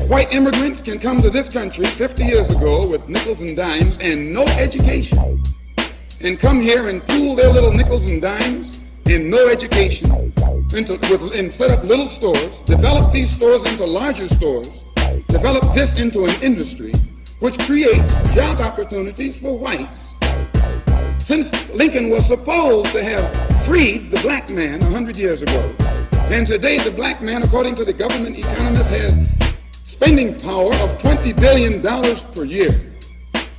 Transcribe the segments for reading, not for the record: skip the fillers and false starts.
white immigrants can come to this country 50 years ago with nickels and dimes and no education, and come here and pool their little nickels and dimes and no education and set up little stores, develop these stores into larger stores, develop this into an industry which creates job opportunities for whites. Since Lincoln was supposed to have freed the black man 100 years ago, and today the black man, according to the government economist, has spending power of $20 billion per year.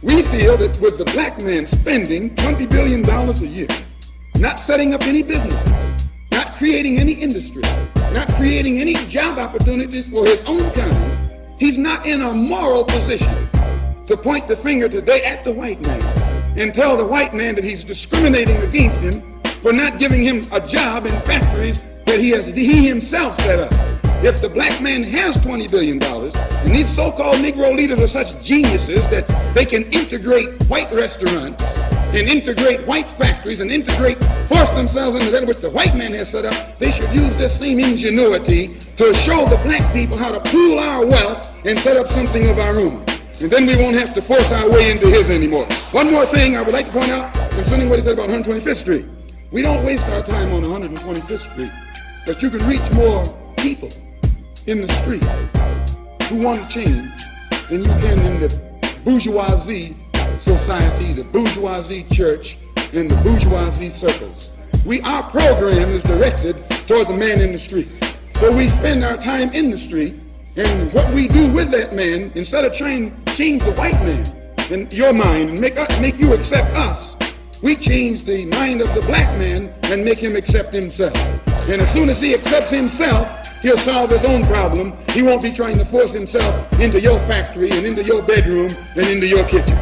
We feel that with the black man spending $20 billion a year, not setting up any businesses, not creating any industry, not creating any job opportunities for his own kind, he's not in a moral position to point the finger today at the white man and tell the white man that he's discriminating against him for not giving him a job in factories that he himself set up. If the black man has $20 billion, and these so-called Negro leaders are such geniuses that they can integrate white restaurants and integrate white factories and force themselves into that which the white man has set up, they should use this same ingenuity to show the black people how to pool our wealth and set up something of our own. And then we won't have to force our way into his anymore. One more thing I would like to point out concerning what he said about 125th Street. We don't waste our time on 125th Street, but you can reach more people in the street who want to change than you can in the bourgeoisie society, the bourgeoisie church, and the bourgeoisie circles. Our program is directed toward the man in the street. So we spend our time in the street, and what we do with that man, instead of trying to change the white man in your mind and make you accept us, we change the mind of the black man and make him accept himself. And as soon as he accepts himself, he'll solve his own problem. He won't be trying to force himself into your factory and into your bedroom and into your kitchen.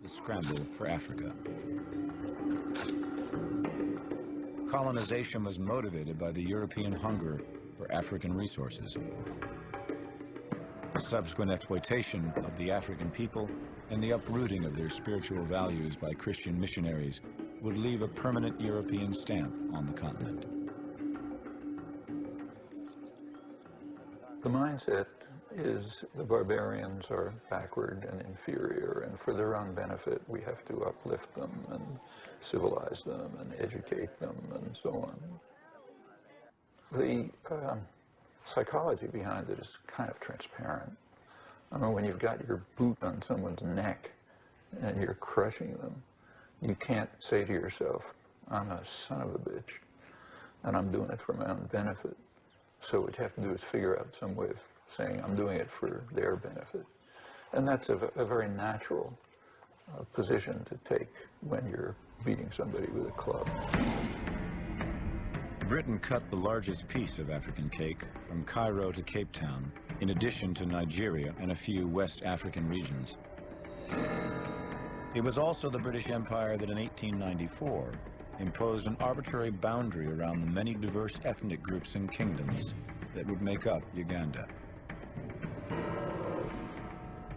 The scramble for Africa. Colonization was motivated by the European hunger for African resources. The subsequent exploitation of the African people and the uprooting of their spiritual values by Christian missionaries would leave a permanent European stamp on the continent. The mindset is the barbarians are backward and inferior, and for their own benefit we have to uplift them and civilize them and educate them and so on. The psychology behind it is kind of transparent. I mean, when you've got your boot on someone's neck and you're crushing them, you can't say to yourself, I'm a son of a bitch and I'm doing it for my own benefit. So what you have to do is figure out some way of saying I'm doing it for their benefit. And that's a very natural position to take when you're beating somebody with a club. Britain cut the largest piece of African cake from Cairo to Cape Town, in addition to Nigeria and a few West African regions. It was also the British Empire that in 1894 imposed an arbitrary boundary around the many diverse ethnic groups and kingdoms that would make up Uganda.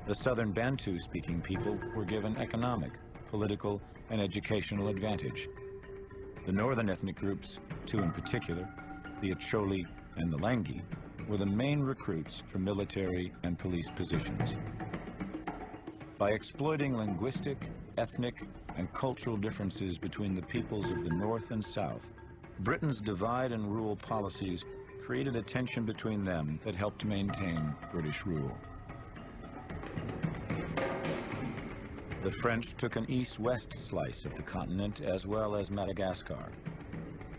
The southern Bantu-speaking people were given economic, political, and educational advantage. The northern ethnic groups, two in particular, the Acholi and the Langi, were the main recruits for military and police positions. By exploiting linguistic, ethnic, and cultural differences between the peoples of the North and South, Britain's divide and rule policies created a tension between them that helped maintain British rule. The French took an east-west slice of the continent as well as Madagascar.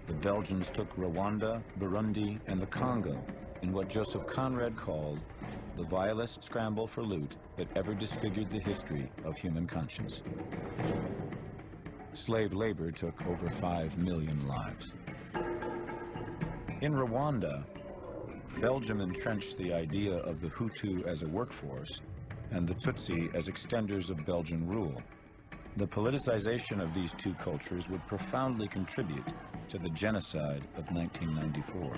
The Belgians took Rwanda, Burundi, and the Congo in what Joseph Conrad called the vilest scramble for loot that ever disfigured the history of human conscience. Slave labor took over 5 million lives. In Rwanda, Belgium entrenched the idea of the Hutu as a workforce and the Tutsi as extenders of Belgian rule. The politicization of these two cultures would profoundly contribute to the genocide of 1994.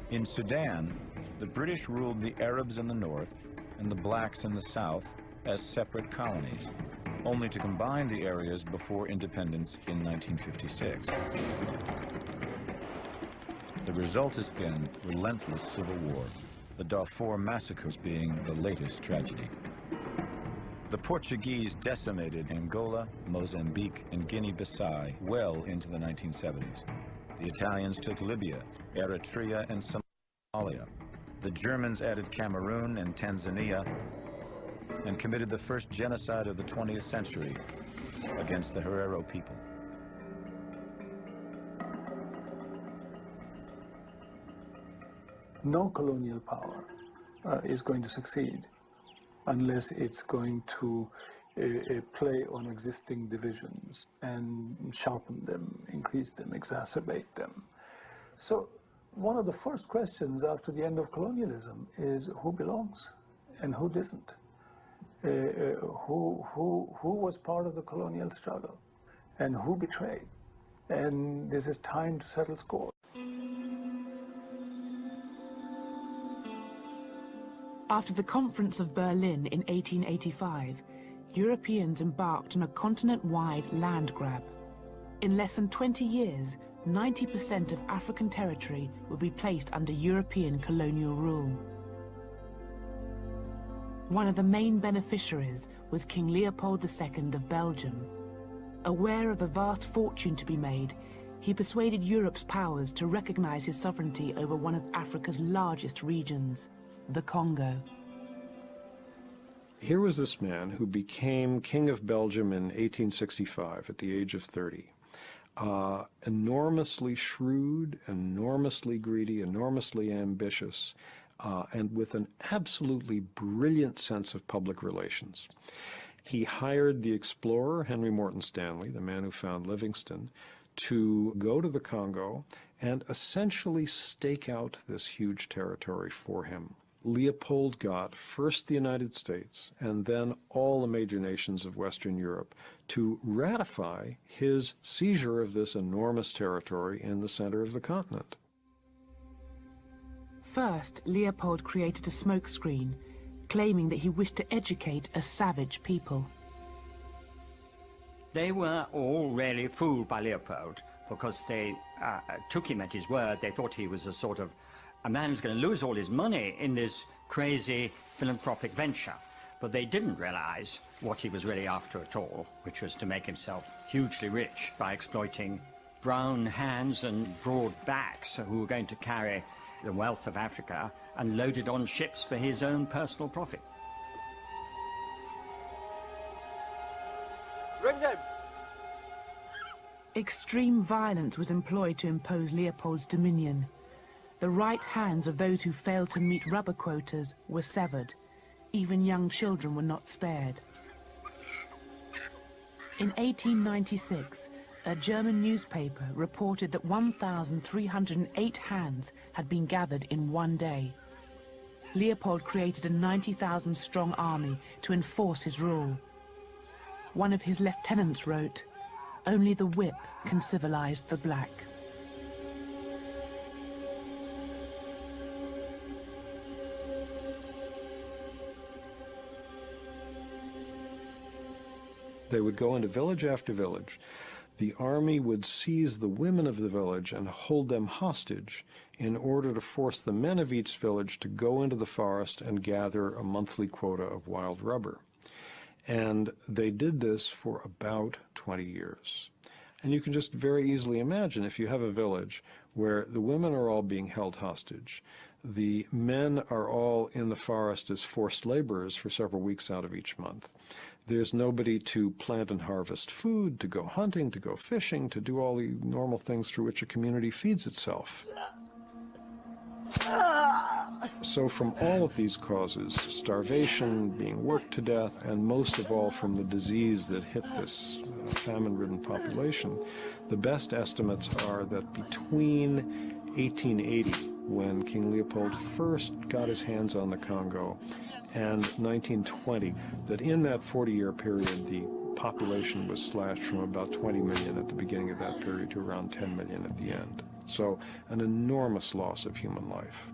In Sudan, the British ruled the Arabs in the north and the blacks in the south as separate colonies, only to combine the areas before independence in 1956. The result has been relentless civil war, the Darfur massacres being the latest tragedy. The Portuguese decimated Angola, Mozambique, and Guinea-Bissau well into the 1970s. The Italians took Libya, Eritrea, and Somalia. The Germans added Cameroon and Tanzania and committed the first genocide of the 20th century against the Herero people. No colonial power is going to succeed unless it's going to play on existing divisions and sharpen them, increase them, exacerbate them. So one of the first questions after the end of colonialism is who belongs and who doesn't? Who was part of the colonial struggle and who betrayed? And this is time to settle scores. After the Conference of Berlin in 1885, Europeans embarked on a continent-wide land grab. In less than 20 years, 90% of African territory would be placed under European colonial rule. One of the main beneficiaries was King Leopold II of Belgium. Aware of the vast fortune to be made, he persuaded Europe's powers to recognize his sovereignty over one of Africa's largest regions, the Congo. Here was this man who became King of Belgium in 1865 at the age of 30. Enormously shrewd, enormously greedy, enormously ambitious, and with an absolutely brilliant sense of public relations. He hired the explorer Henry Morton Stanley, the man who found Livingstone, to go to the Congo and essentially stake out this huge territory for him. Leopold got first the United States and then all the major nations of Western Europe to ratify his seizure of this enormous territory in the center of the continent. First, Leopold created a smokescreen, claiming that he wished to educate a savage people. They were all really fooled by Leopold because they took him at his word. They thought he was a man who's going to lose all his money in this crazy philanthropic venture. But they didn't realize what he was really after at all, which was to make himself hugely rich by exploiting brown hands and broad backs who were going to carry the wealth of Africa and load it on ships for his own personal profit. Bring them! Extreme violence was employed to impose Leopold's dominion. The right hands of those who failed to meet rubber quotas were severed. Even young children were not spared. In 1896, a German newspaper reported that 1,308 hands had been gathered in one day. Leopold created a 90,000-strong army to enforce his rule. One of his lieutenants wrote, "Only the whip can civilize the black." They would go into village after village. The army would seize the women of the village and hold them hostage in order to force the men of each village to go into the forest and gather a monthly quota of wild rubber. And they did this for about 20 years. And you can just very easily imagine if you have a village where the women are all being held hostage, the men are all in the forest as forced laborers for several weeks out of each month. There's nobody to plant and harvest food, to go hunting, to go fishing, to do all the normal things through which a community feeds itself. So from all of these causes, starvation, being worked to death, and most of all from the disease that hit this famine-ridden population, the best estimates are that between 1880, when King Leopold first got his hands on the Congo, and 1920, that in that 40-year period, the population was slashed from about 20 million at the beginning of that period to around 10 million at the end. So an enormous loss of human life.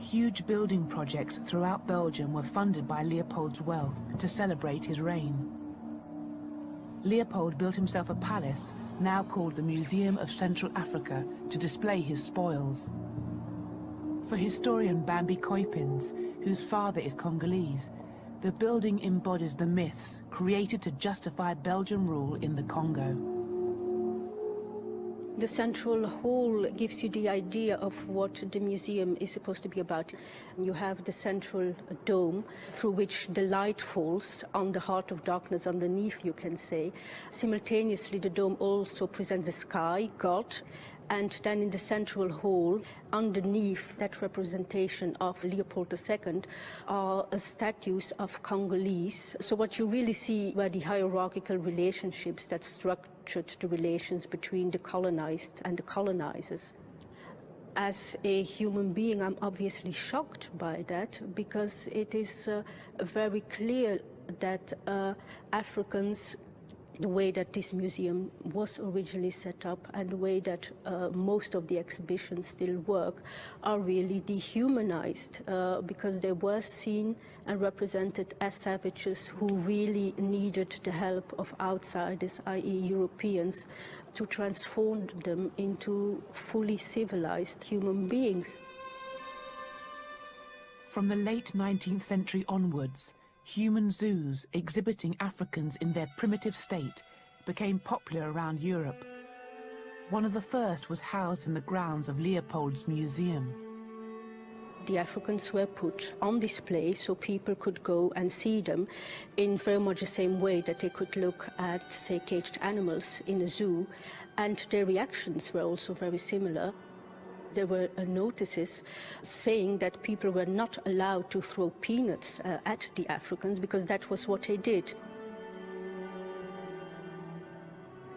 Huge building projects throughout Belgium were funded by Leopold's wealth to celebrate his reign. Leopold built himself a palace, now called the Museum of Central Africa, to display his spoils. For historian Bambi Koipins, whose father is Congolese, the building embodies the myths created to justify Belgian rule in the Congo. The central hall gives you the idea of what the museum is supposed to be about. You have the central dome through which the light falls on the heart of darkness underneath, you can say. Simultaneously, the dome also presents the sky, God, and then in the central hall, underneath that representation of Leopold II, are statues of Congolese. So what you really see were the hierarchical relationships that structured the relations between the colonized and the colonizers. As a human being, I'm obviously shocked by that, because it is very clear that Africans, the way that this museum was originally set up and the way that most of the exhibitions still work, are really dehumanized because they were seen and represented as savages who really needed the help of outsiders, i.e. Europeans, to transform them into fully civilized human beings. From the late 19th century onwards, human zoos exhibiting Africans in their primitive state became popular around Europe. One of the first was housed in the grounds of Leopold's museum. The Africans were put on display so people could go and see them in very much the same way that they could look at, say, caged animals in a zoo, and their reactions were also very similar. There were notices saying that people were not allowed to throw peanuts at the Africans because that was what they did.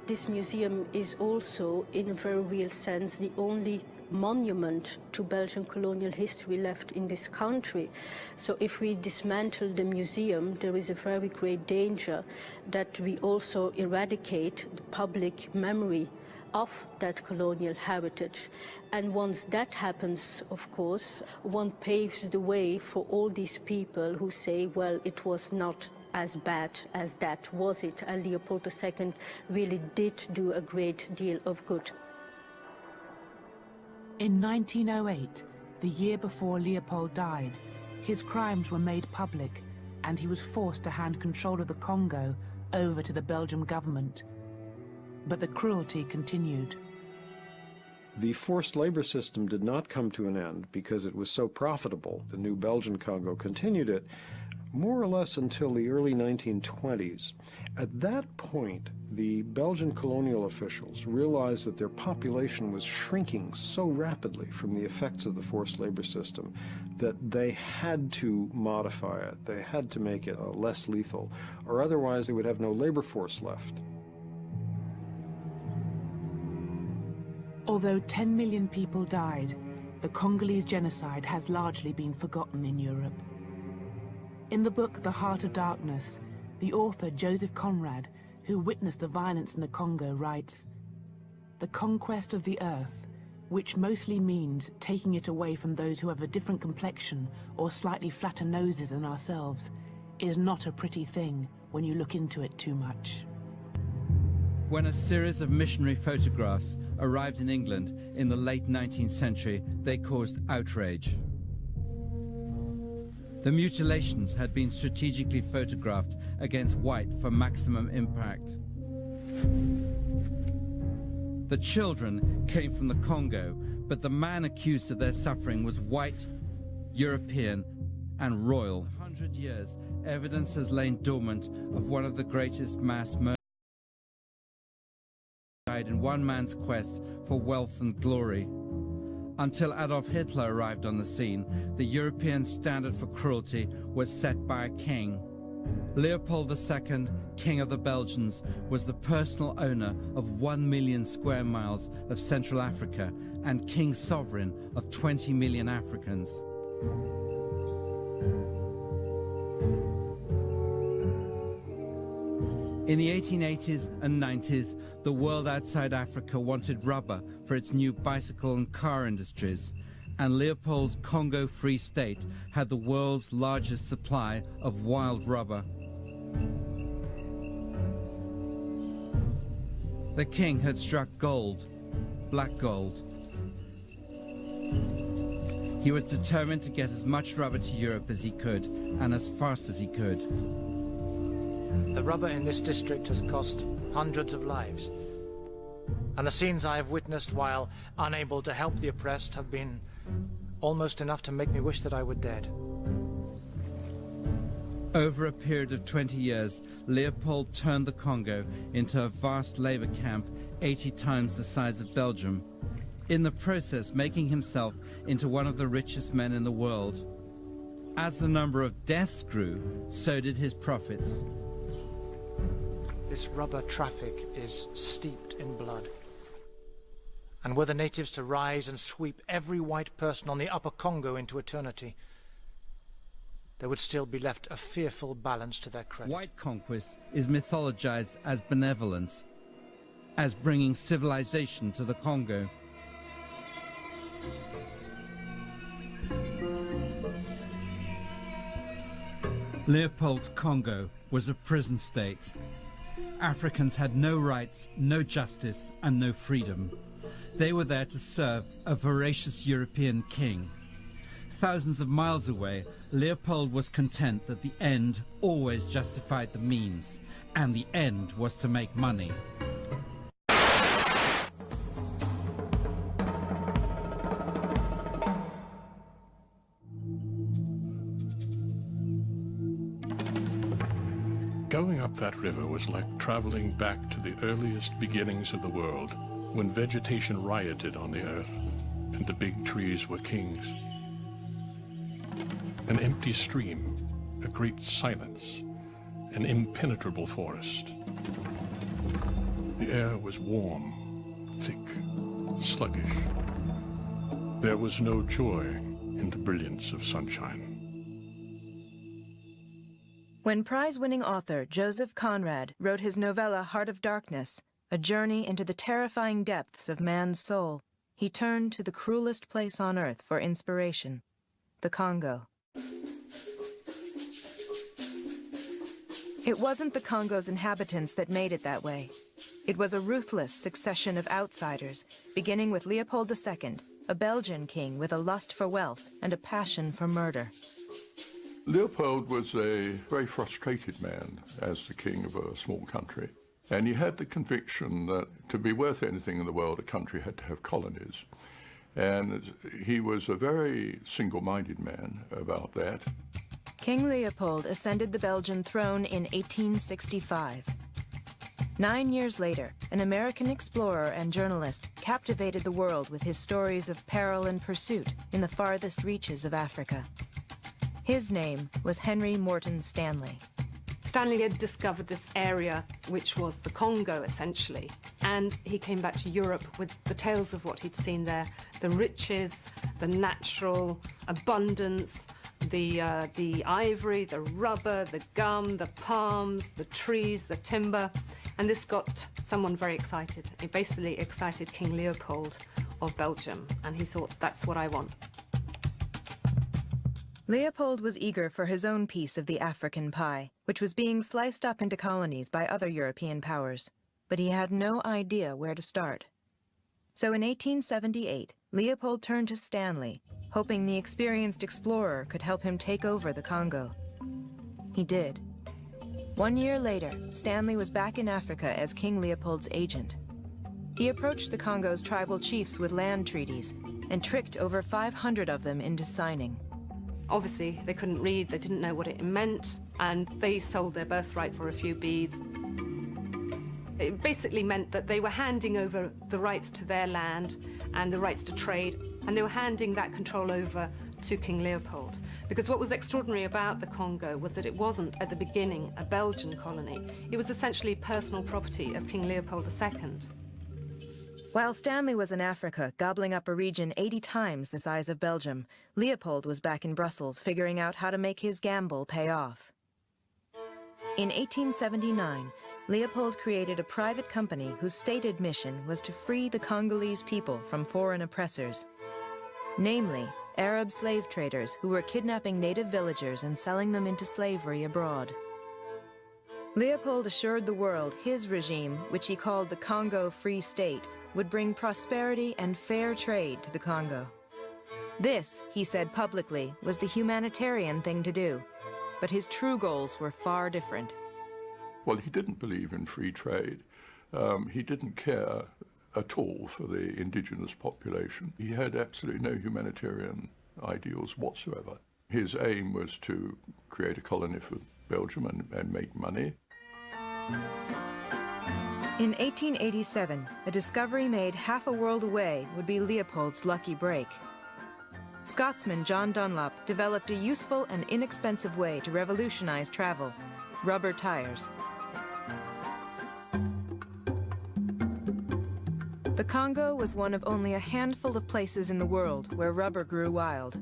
This museum is also, in a very real sense, the only monument to Belgian colonial history left in this country. So if we dismantle the museum, there is a very great danger that we also eradicate the public memory of that colonial heritage. And once that happens, of course, one paves the way for all these people who say, well, it was not as bad as that, was it? And Leopold II really did do a great deal of good. In 1908, the year before Leopold died, his crimes were made public and he was forced to hand control of the Congo over to the Belgian government. But the cruelty continued. The forced labor system did not come to an end because it was so profitable. The new Belgian Congo continued it more or less until the early 1920s. At that point, the Belgian colonial officials realized that their population was shrinking so rapidly from the effects of the forced labor system that they had to modify it. They had to make it less lethal, or otherwise they would have no labor force left. Although 10 million people died, the Congolese genocide has largely been forgotten in Europe. In the book The Heart of Darkness, the author Joseph Conrad, who witnessed the violence in the Congo, writes, "The conquest of the earth, which mostly means taking it away from those who have a different complexion or slightly flatter noses than ourselves, is not a pretty thing when you look into it too much." When a series of missionary photographs arrived in England in the late 19th century, they caused outrage. The mutilations had been strategically photographed against white for maximum impact. The children came from the Congo, but the man accused of their suffering was white, European, and royal. For 100 years, evidence has lain dormant of one of the greatest mass murders in one man's quest for wealth and glory. Until Adolf Hitler arrived on the scene, the European standard for cruelty was set by a king. Leopold II, King of the Belgians, was the personal owner of 1 million square miles of Central Africa and king sovereign of 20 million Africans. In the 1880s and 90s, the world outside Africa wanted rubber for its new bicycle and car industries, and Leopold's Congo Free State had the world's largest supply of wild rubber. The king had struck gold, black gold. He was determined to get as much rubber to Europe as he could, and as fast as he could. The rubber in this district has cost hundreds of lives. And the scenes I have witnessed while unable to help the oppressed have been almost enough to make me wish that I were dead. Over a period of 20 years, Leopold turned the Congo into a vast labor camp 80 times the size of Belgium, in the process making himself into one of the richest men in the world. As the number of deaths grew, so did his profits. This rubber traffic is steeped in blood. And were the natives to rise and sweep every white person on the upper Congo into eternity, there would still be left a fearful balance to their credit. White conquest is mythologized as benevolence, as bringing civilization to the Congo. Leopold's Congo was a prison state. Africans had no rights, no justice, and no freedom. They were there to serve a voracious European king. Thousands of miles away, Leopold was content that the end always justified the means, and the end was to make money. Going up that river was like traveling back to the earliest beginnings of the world, when vegetation rioted on the earth and the big trees were kings. An empty stream, a great silence, an impenetrable forest. The air was warm, thick, sluggish. There was no joy in the brilliance of sunshine. When prize-winning author Joseph Conrad wrote his novella Heart of Darkness, a journey into the terrifying depths of man's soul, he turned to the cruelest place on earth for inspiration, the Congo. It wasn't the Congo's inhabitants that made it that way. It was a ruthless succession of outsiders, beginning with Leopold II, a Belgian king with a lust for wealth and a passion for murder. Leopold was a very frustrated man as the king of a small country. And he had the conviction that to be worth anything in the world, a country had to have colonies. And he was a very single-minded man about that. King Leopold ascended the Belgian throne in 1865. 9 years later, an American explorer and journalist captivated the world with his stories of peril and pursuit in the farthest reaches of Africa. His name was Henry Morton Stanley. Stanley had discovered this area, which was the Congo, essentially, and he came back to Europe with the tales of what he'd seen there, the riches, the natural abundance, the ivory, the rubber, the gum, the palms, the trees, the timber, and this got someone very excited. It basically excited King Leopold of Belgium, and he thought, that's what I want. Leopold was eager for his own piece of the African pie, which was being sliced up into colonies by other European powers, but he had no idea where to start. So in 1878, Leopold turned to Stanley, hoping the experienced explorer could help him take over the Congo. He did. 1 year later, Stanley was back in Africa as King Leopold's agent. He approached the Congo's tribal chiefs with land treaties and tricked over 500 of them into signing. Obviously, they couldn't read, they didn't know what it meant, and they sold their birthrights for a few beads. It basically meant that they were handing over the rights to their land and the rights to trade, and they were handing that control over to King Leopold. Because what was extraordinary about the Congo was that it wasn't, at the beginning, a Belgian colony. It was essentially personal property of King Leopold II. While Stanley was in Africa, gobbling up a region 80 times the size of Belgium, Leopold was back in Brussels figuring out how to make his gamble pay off. In 1879, Leopold created a private company whose stated mission was to free the Congolese people from foreign oppressors. namely Arab slave traders who were kidnapping native villagers and selling them into slavery abroad. Leopold assured the world his regime, which he called the Congo Free State, would bring prosperity and fair trade to the Congo. This, he said publicly, was the humanitarian thing to do, but his true goals were far different. Well, he didn't believe in free trade. He didn't care at all for the indigenous population. He had absolutely no humanitarian ideals whatsoever. His aim was to create a colony for Belgium and make money. In 1887, a discovery made half a world away would be Leopold's lucky break. Scotsman John Dunlop developed a useful and inexpensive way to revolutionize travel: rubber tires. The Congo was one of only a handful of places in the world where rubber grew wild,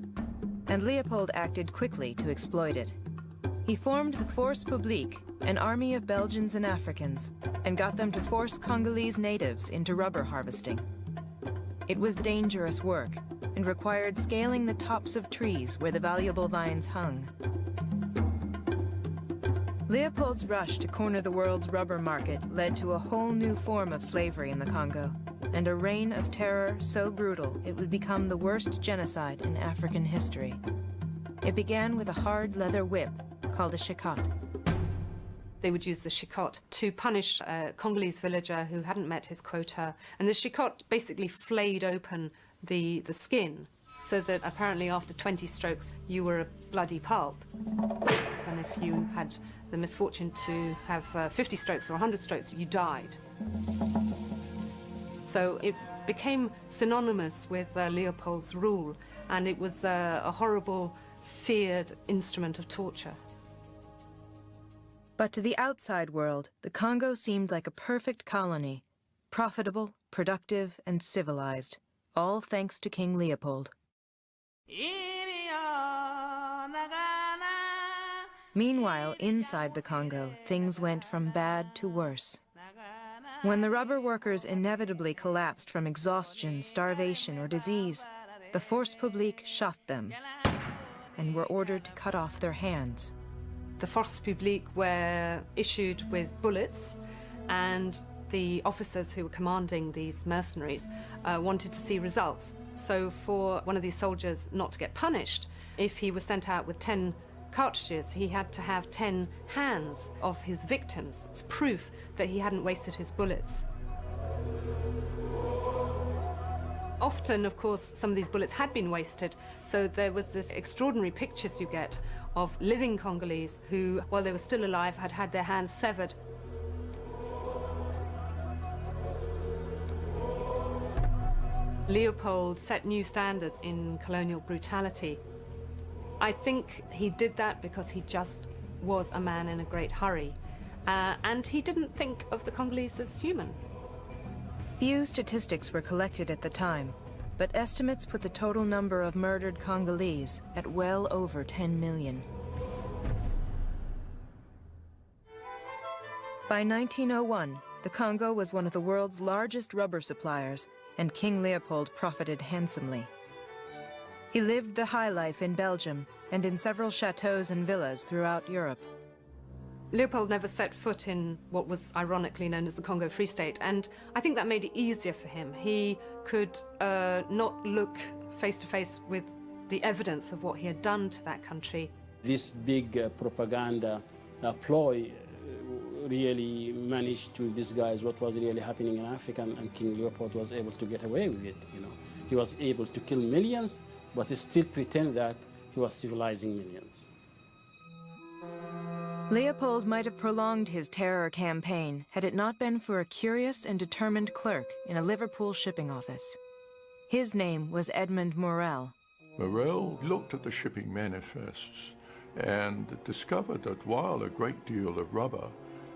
and Leopold acted quickly to exploit it. He formed the Force Publique, an army of Belgians and Africans, and got them to force Congolese natives into rubber harvesting. It was dangerous work and required scaling the tops of trees where the valuable vines hung. Leopold's rush to corner the world's rubber market led to a whole new form of slavery in the Congo, and a reign of terror so brutal it would become the worst genocide in African history. It began with a hard leather whip called a chicotte. They would use the chicotte to punish a Congolese villager who hadn't met his quota, and the chicotte basically flayed open the skin, so that apparently after 20 strokes you were a bloody pulp. And if you had the misfortune to have 50 strokes or 100 strokes, you died. So it became synonymous with Leopold's rule, and it was a horrible, feared instrument of torture. But to the outside world, the Congo seemed like a perfect colony, profitable, productive, and civilized, all thanks to King Leopold. Meanwhile, inside the Congo, things went from bad to worse. When the rubber workers inevitably collapsed from exhaustion, starvation, or disease, the Force Publique shot them and were ordered to cut off their hands. The Force Publique were issued with bullets, and the officers who were commanding these mercenaries wanted to see results. So for one of these soldiers not to get punished, if he was sent out with 10 cartridges, he had to have 10 hands of his victims. It's proof that he hadn't wasted his bullets. Often, of course, some of these bullets had been wasted, so there was this extraordinary pictures you get of living Congolese who, while they were still alive, had had their hands severed. Leopold set new standards in colonial brutality. I think he did that because he just was a man in a great hurry, and he didn't think of the Congolese as human. Few statistics were collected at the time, but estimates put the total number of murdered Congolese at well over 10 million. By 1901, the Congo was one of the world's largest rubber suppliers, and King Leopold profited handsomely. He lived the high life in Belgium and in several chateaux and villas throughout Europe. Leopold never set foot in what was ironically known as the Congo Free State, and I think that made it easier for him. He could not look face to face with the evidence of what he had done to that country. This big propaganda ploy really managed to disguise what was really happening in Africa, and King Leopold was able to get away with it. You know, he was able to kill millions, but still pretend that he was civilizing millions. Leopold might have prolonged his terror campaign had it not been for a curious and determined clerk in a Liverpool shipping office. His name was Edmund Morel. Morel looked at the shipping manifests and discovered that while a great deal of rubber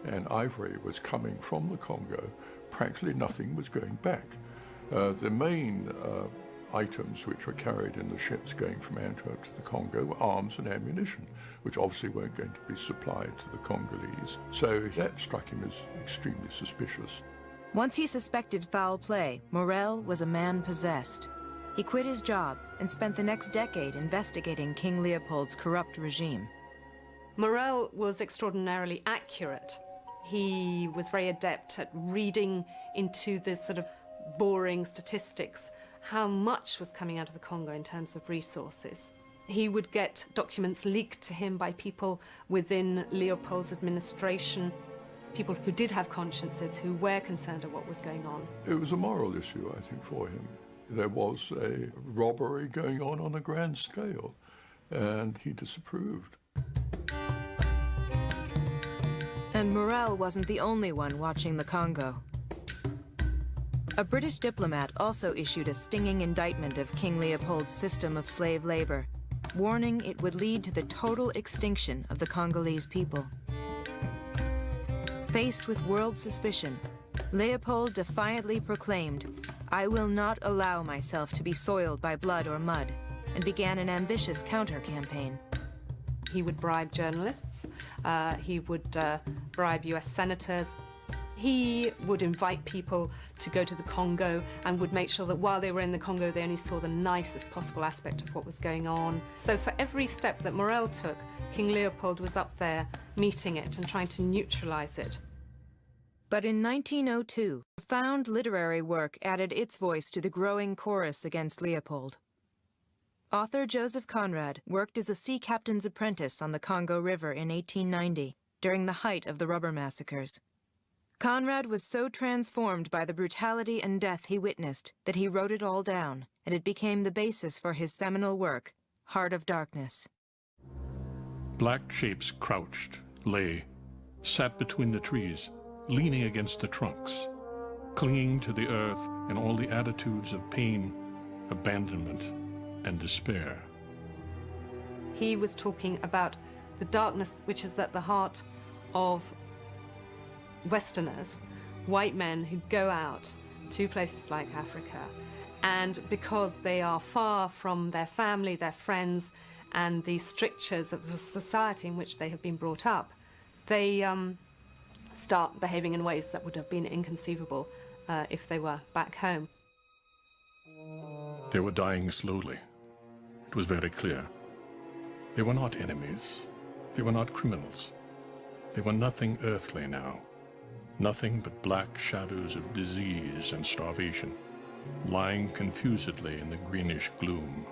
and ivory was coming from the Congo, practically nothing was going back. The main items which were carried in the ships going from Antwerp to the Congo were arms and ammunition, which obviously weren't going to be supplied to the Congolese. So that struck him as extremely suspicious. Once he suspected foul play, Morel was a man possessed. He quit his job and spent the next decade investigating King Leopold's corrupt regime. Morel was extraordinarily accurate. He was very adept at reading into this sort of boring statistics how much was coming out of the Congo in terms of resources. He would get documents leaked to him by people within Leopold's administration, people who did have consciences, who were concerned at what was going on. It was a moral issue, I think, for him. There was a robbery going on a grand scale, and he disapproved. And Morel wasn't the only one watching the Congo. A British diplomat also issued a stinging indictment of King Leopold's system of slave labor, warning it would lead to the total extinction of the Congolese people. Faced with world suspicion, Leopold defiantly proclaimed, "I will not allow myself to be soiled by blood or mud," and began an ambitious counter-campaign. He would bribe journalists, he would bribe US senators. He would invite people to go to the Congo and would make sure that while they were in the Congo, they only saw the nicest possible aspect of what was going on. So for every step that Morel took, King Leopold was up there meeting it and trying to neutralize it. But in 1902, profound literary work added its voice to the growing chorus against Leopold. Author Joseph Conrad worked as a sea captain's apprentice on the Congo River in 1890, during the height of the rubber massacres. Conrad was so transformed by the brutality and death he witnessed that he wrote it all down, and it became the basis for his seminal work, Heart of Darkness. Black shapes crouched, lay, sat between the trees, leaning against the trunks, clinging to the earth in all the attitudes of pain, abandonment, and despair. He was talking about the darkness which is at the heart of Westerners, white men who go out to places like Africa, and because they are far from their family, their friends, and the strictures of the society in which they have been brought up, they start behaving in ways that would have been inconceivable if they were back home. They were dying slowly. It was very clear. They were not enemies. They were not criminals. They were nothing earthly now. Nothing but black shadows of disease and starvation, lying confusedly in the greenish gloom.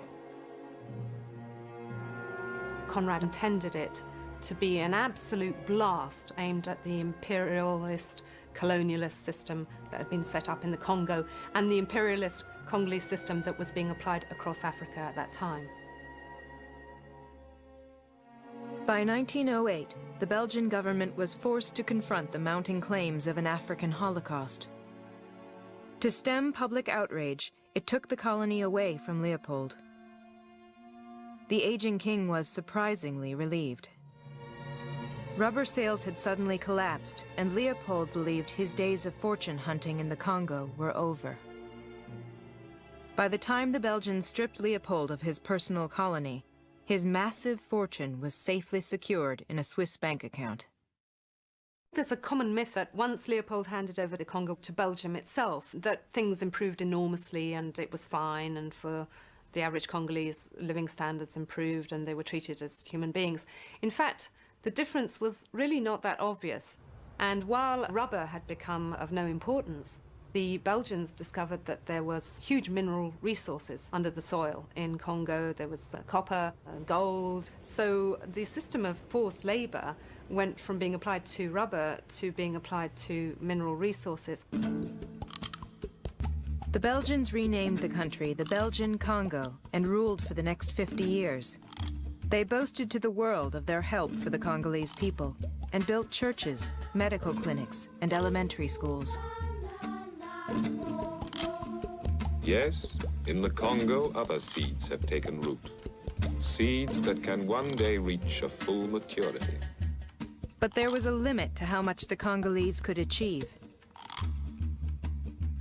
Conrad intended it to be an absolute blast aimed at the imperialist, colonialist system that had been set up in the Congo and the imperialist Congolese system that was being applied across Africa at that time. By 1908, the Belgian government was forced to confront the mounting claims of an African Holocaust. To stem public outrage, it took the colony away from Leopold. The aging king was surprisingly relieved. Rubber sales had suddenly collapsed, and Leopold believed his days of fortune hunting in the Congo were over. By the time the Belgians stripped Leopold of his personal colony, his massive fortune was safely secured in a Swiss bank account. There's a common myth that once Leopold handed over the Congo to Belgium itself, that things improved enormously and it was fine, and for the average Congolese, living standards improved and they were treated as human beings. In fact, the difference was really not that obvious. And while rubber had become of no importance, the Belgians discovered that there was huge mineral resources under the soil. In Congo, there was copper, gold. So the system of forced labor went from being applied to rubber to being applied to mineral resources. The Belgians renamed the country the Belgian Congo and ruled for the next 50 years. They boasted to the world of their help for the Congolese people and built churches, medical clinics, and elementary schools. Yes, in the Congo, other seeds have taken root. Seeds that can one day reach a full maturity. But there was a limit to how much the Congolese could achieve.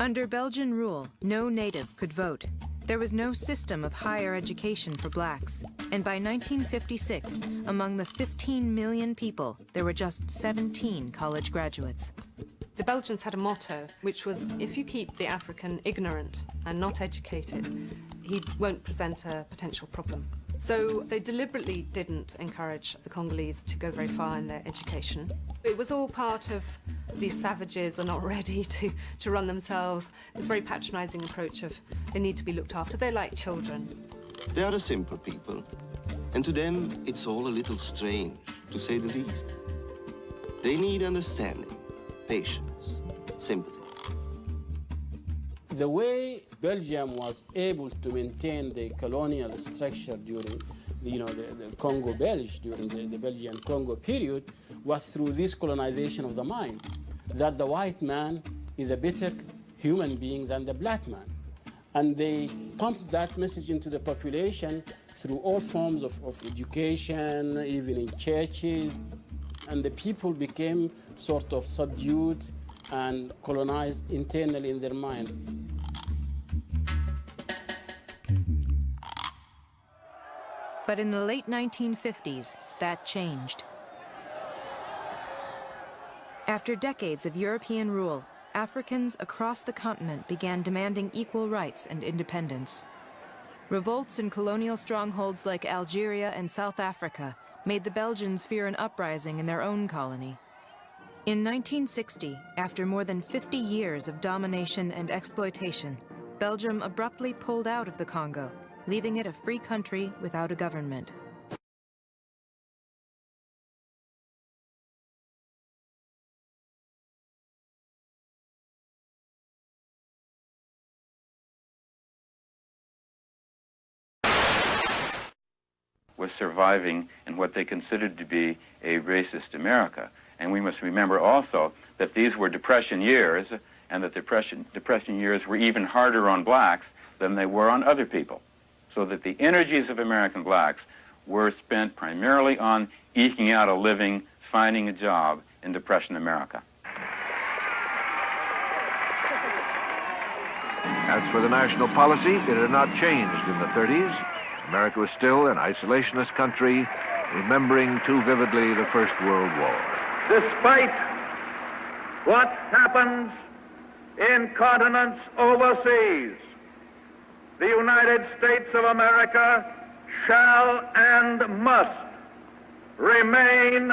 Under Belgian rule, no native could vote. There was no system of higher education for blacks. And by 1956, among the 15 million people, there were just 17 college graduates. The Belgians had a motto, which was, if you keep the African ignorant and not educated, he won't present a potential problem. So they deliberately didn't encourage the Congolese to go very far in their education. It was all part of these savages are not ready to run themselves. This very patronizing approach of they need to be looked after. They're like children. They are a simple people, and to them it's all a little strange, to say the least. They need understanding, patience, sympathy. The way Belgium was able to maintain the colonial structure during the Congo Belge, during the Belgian Congo period, was through this colonization of the mind, that the white man is a better human being than the black man. And they pumped that message into the population through all forms of education, even in churches, and the people became sort of subdued and colonized internally in their mind. But in the late 1950s, that changed. After decades of European rule, Africans across the continent began demanding equal rights and independence. Revolts in colonial strongholds like Algeria and South Africa made the Belgians fear an uprising in their own colony. In 1960, after more than 50 years of domination and exploitation, Belgium abruptly pulled out of the Congo, leaving it a free country without a government. Was surviving in what they considered to be a racist America. And we must remember also that these were Depression years, and that Depression years were even harder on blacks than they were on other people. So that the energies of American blacks were spent primarily on eking out a living, finding a job in Depression America. As for the national policy, it had not changed in the 30s. America was still an isolationist country, remembering too vividly the First World War. Despite what happens in continents overseas, the United States of America shall and must remain,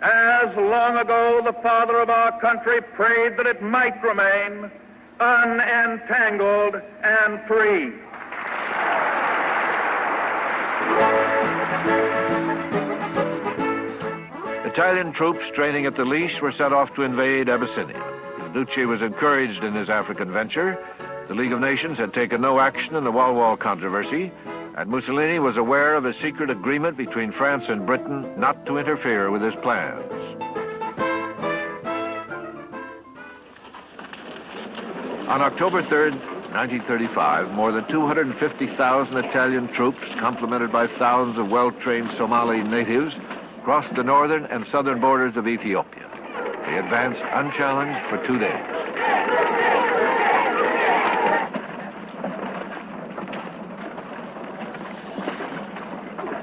as long ago the father of our country prayed that it might remain, unentangled and free. Italian troops training at the Leash were set off to invade Abyssinia. Duce was encouraged in his African venture. The League of Nations had taken no action in the Wal-Wal controversy, and Mussolini was aware of a secret agreement between France and Britain not to interfere with his plans. On October 3rd, 1935, more than 250,000 Italian troops, complemented by thousands of well-trained Somali natives, crossed the northern and southern borders of Ethiopia. They advanced unchallenged for 2 days.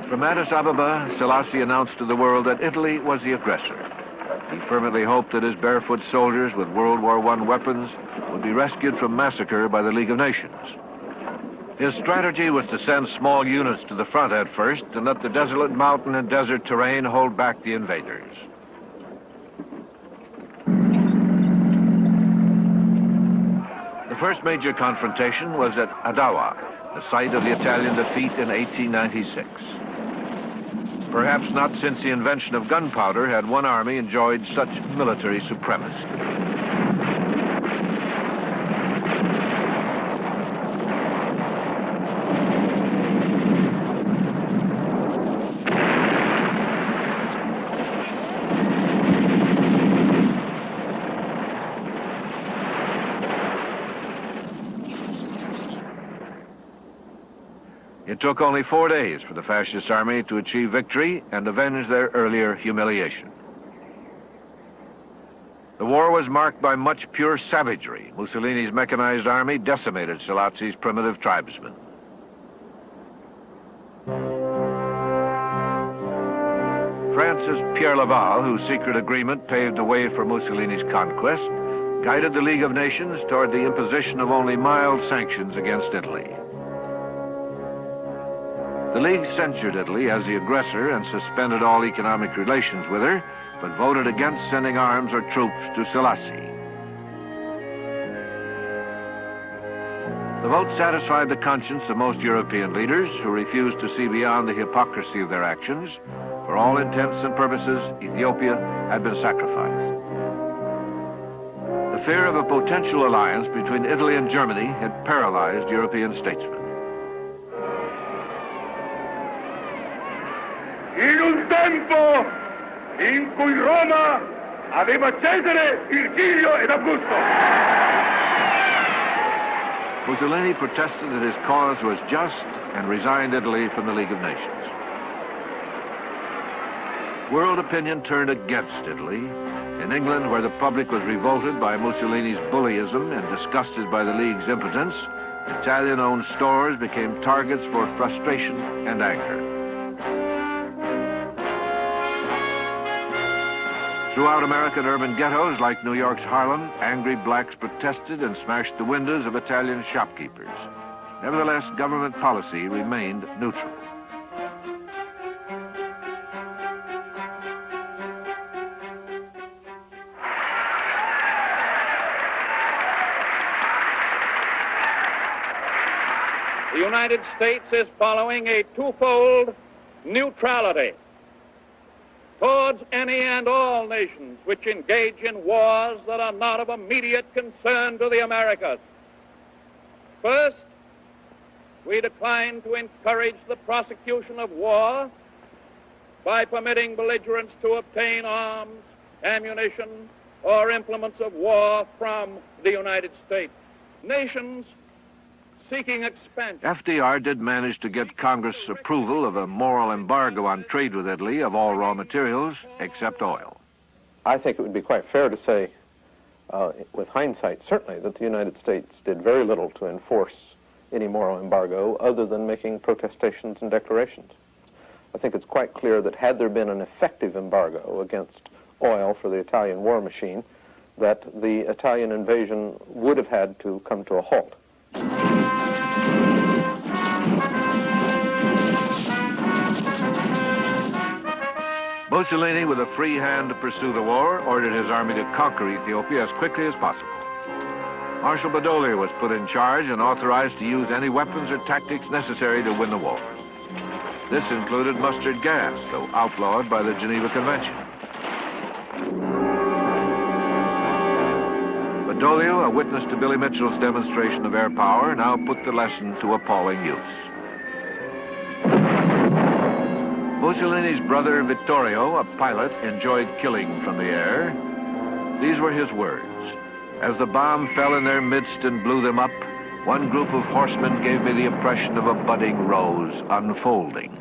From Addis Ababa, Selassie announced to the world that Italy was the aggressor. He fervently hoped that his barefoot soldiers with World War I weapons would be rescued from massacre by the League of Nations. His strategy was to send small units to the front at first and let the desolate mountain and desert terrain hold back the invaders. The first major confrontation was at Adawa, the site of the Italian defeat in 1896. Perhaps not since the invention of gunpowder had one army enjoyed such military supremacy. It took only 4 days for the fascist army to achieve victory and avenge their earlier humiliation. The war was marked by much pure savagery. Mussolini's mechanized army decimated Selassie's primitive tribesmen. France's Pierre Laval, whose secret agreement paved the way for Mussolini's conquest, guided the League of Nations toward the imposition of only mild sanctions against Italy. The League censured Italy as the aggressor and suspended all economic relations with her, but voted against sending arms or troops to Selassie. The vote satisfied the conscience of most European leaders who refused to see beyond the hypocrisy of their actions. For all intents and purposes, Ethiopia had been sacrificed. The fear of a potential alliance between Italy and Germany had paralyzed European statesmen. In un tempo in cui Roma aveva Cesare, Virgilio ed Augusto. Mussolini protested that his cause was just and resigned Italy from the League of Nations. World opinion turned against Italy. In England, where the public was revolted by Mussolini's bullyism and disgusted by the League's impotence, Italian-owned stores became targets for frustration and anger. Throughout American urban ghettos like New York's Harlem, angry blacks protested and smashed the windows of Italian shopkeepers. Nevertheless, government policy remained neutral. The United States is following a twofold neutrality towards any and all nations which engage in wars that are not of immediate concern to the Americas. First, we decline to encourage the prosecution of war by permitting belligerents to obtain arms, ammunition, or implements of war from the United States. Nations seeking expansion. FDR did manage to get Congress approval of a moral embargo on trade with Italy of all raw materials except oil. I think it would be quite fair to say, with hindsight certainly, that the United States did very little to enforce any moral embargo other than making protestations and declarations. I think it's quite clear that had there been an effective embargo against oil for the Italian war machine, that the Italian invasion would have had to come to a halt. Mussolini, with a free hand to pursue the war, ordered his army to conquer Ethiopia as quickly as possible. Marshal Badoglio was put in charge and authorized to use any weapons or tactics necessary to win the war. This included mustard gas, though outlawed by the Geneva Convention. Badoglio, a witness to Billy Mitchell's demonstration of air power, now put the lesson to appalling use. Mussolini's brother Vittorio, a pilot, enjoyed killing from the air. These were his words. As the bomb fell in their midst and blew them up, one group of horsemen gave me the impression of a budding rose unfolding.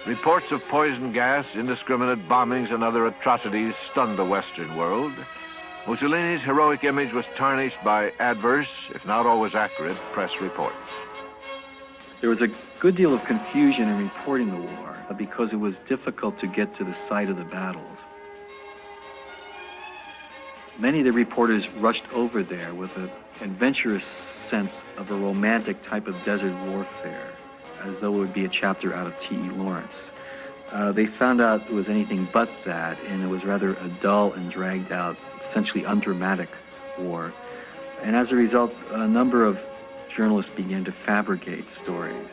Reports of poison gas, indiscriminate bombings, and other atrocities stunned the Western world. Mussolini's heroic image was tarnished by adverse, if not always accurate, press reports. There was a good deal of confusion in reporting the war because it was difficult to get to the site of the battles. Many of the reporters rushed over there with an adventurous sense of a romantic type of desert warfare, as though it would be a chapter out of T.E. Lawrence. They found out it was anything but that, and it was rather a dull and dragged out, essentially undramatic war. And as a result, a number of journalists began to fabricate stories.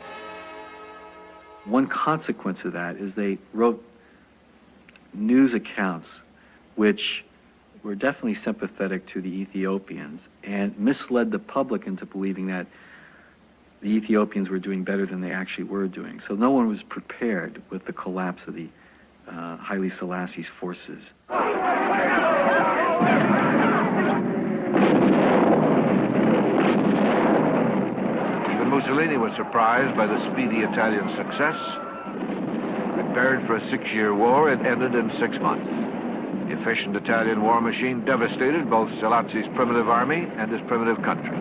One consequence of that is they wrote news accounts which were definitely sympathetic to the Ethiopians and misled the public into believing that the Ethiopians were doing better than they actually were doing. So no one was prepared with the collapse of the Haile Selassie's forces. Mussolini was surprised by the speedy Italian success. Prepared for a 6-year war, it ended in 6 months. The efficient Italian war machine devastated both Selassie's primitive army and his primitive country.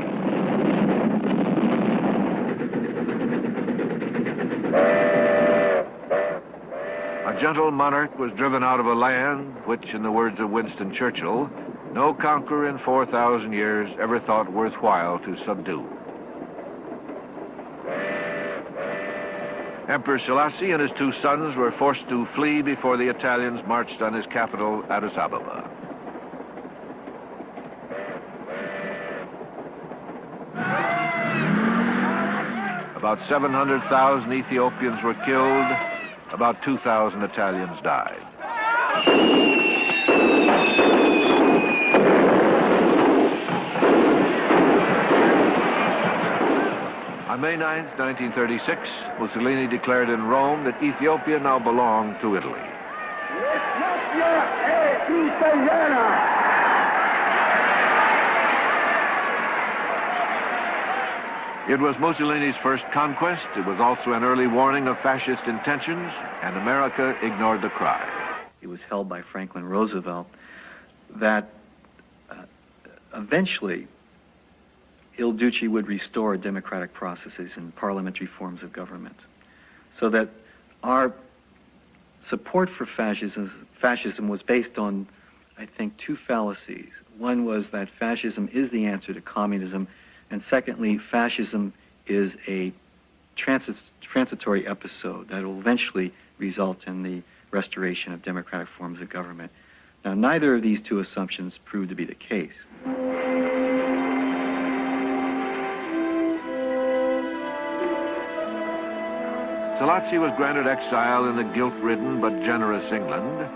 A gentle monarch was driven out of a land which, in the words of Winston Churchill, no conqueror in 4,000 years ever thought worthwhile to subdue. Emperor Selassie and his two sons were forced to flee before the Italians marched on his capital, Addis Ababa. About 700,000 Ethiopians were killed, about 2,000 Italians died. On May 9, 1936, Mussolini declared in Rome that Ethiopia now belonged to Italy. It was Mussolini's first conquest. It was also an early warning of fascist intentions, and America ignored the cry. It was held by Franklin Roosevelt that eventually Il Duce would restore democratic processes and parliamentary forms of government, so that our support for fascism was based on, I think, two fallacies. One was that fascism is the answer to communism, and secondly, fascism is a transitory episode that will eventually result in the restoration of democratic forms of government. Now, neither of these two assumptions proved to be the case. Selassie was granted exile in the guilt-ridden but generous England.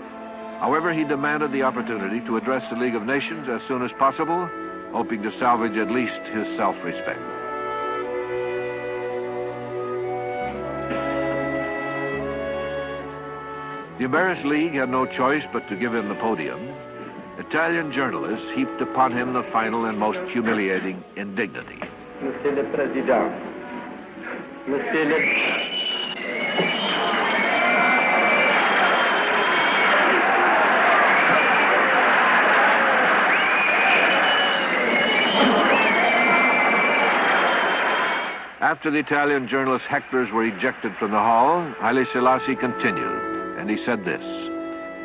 However, he demanded the opportunity to address the League of Nations as soon as possible, hoping to salvage at least his self-respect. The embarrassed League had no choice but to give him the podium. Italian journalists heaped upon him the final and most humiliating indignity. Monsieur le Président, Monsieur le... After the Italian journalist hecklers were ejected from the hall, Haile Selassie continued, and he said this: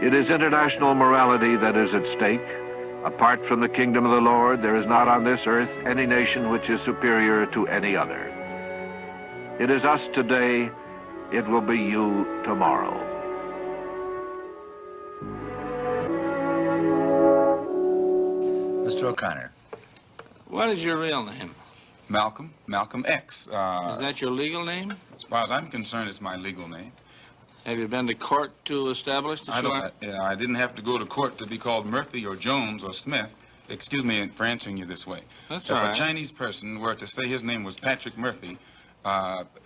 "It is international morality that is at stake. Apart from the kingdom of the Lord, there is not on this earth any nation which is superior to any other. It is us today, it will be you tomorrow." Mr. O'Connor. What is your real name? Malcolm X. Is that your legal name? As far as I'm concerned, it's my legal name. Have you been to court to establish that you are? I didn't have to go to court to be called Murphy or Jones or Smith. Excuse me for answering you this way. That's if all right. a Chinese person were to say his name was Patrick Murphy,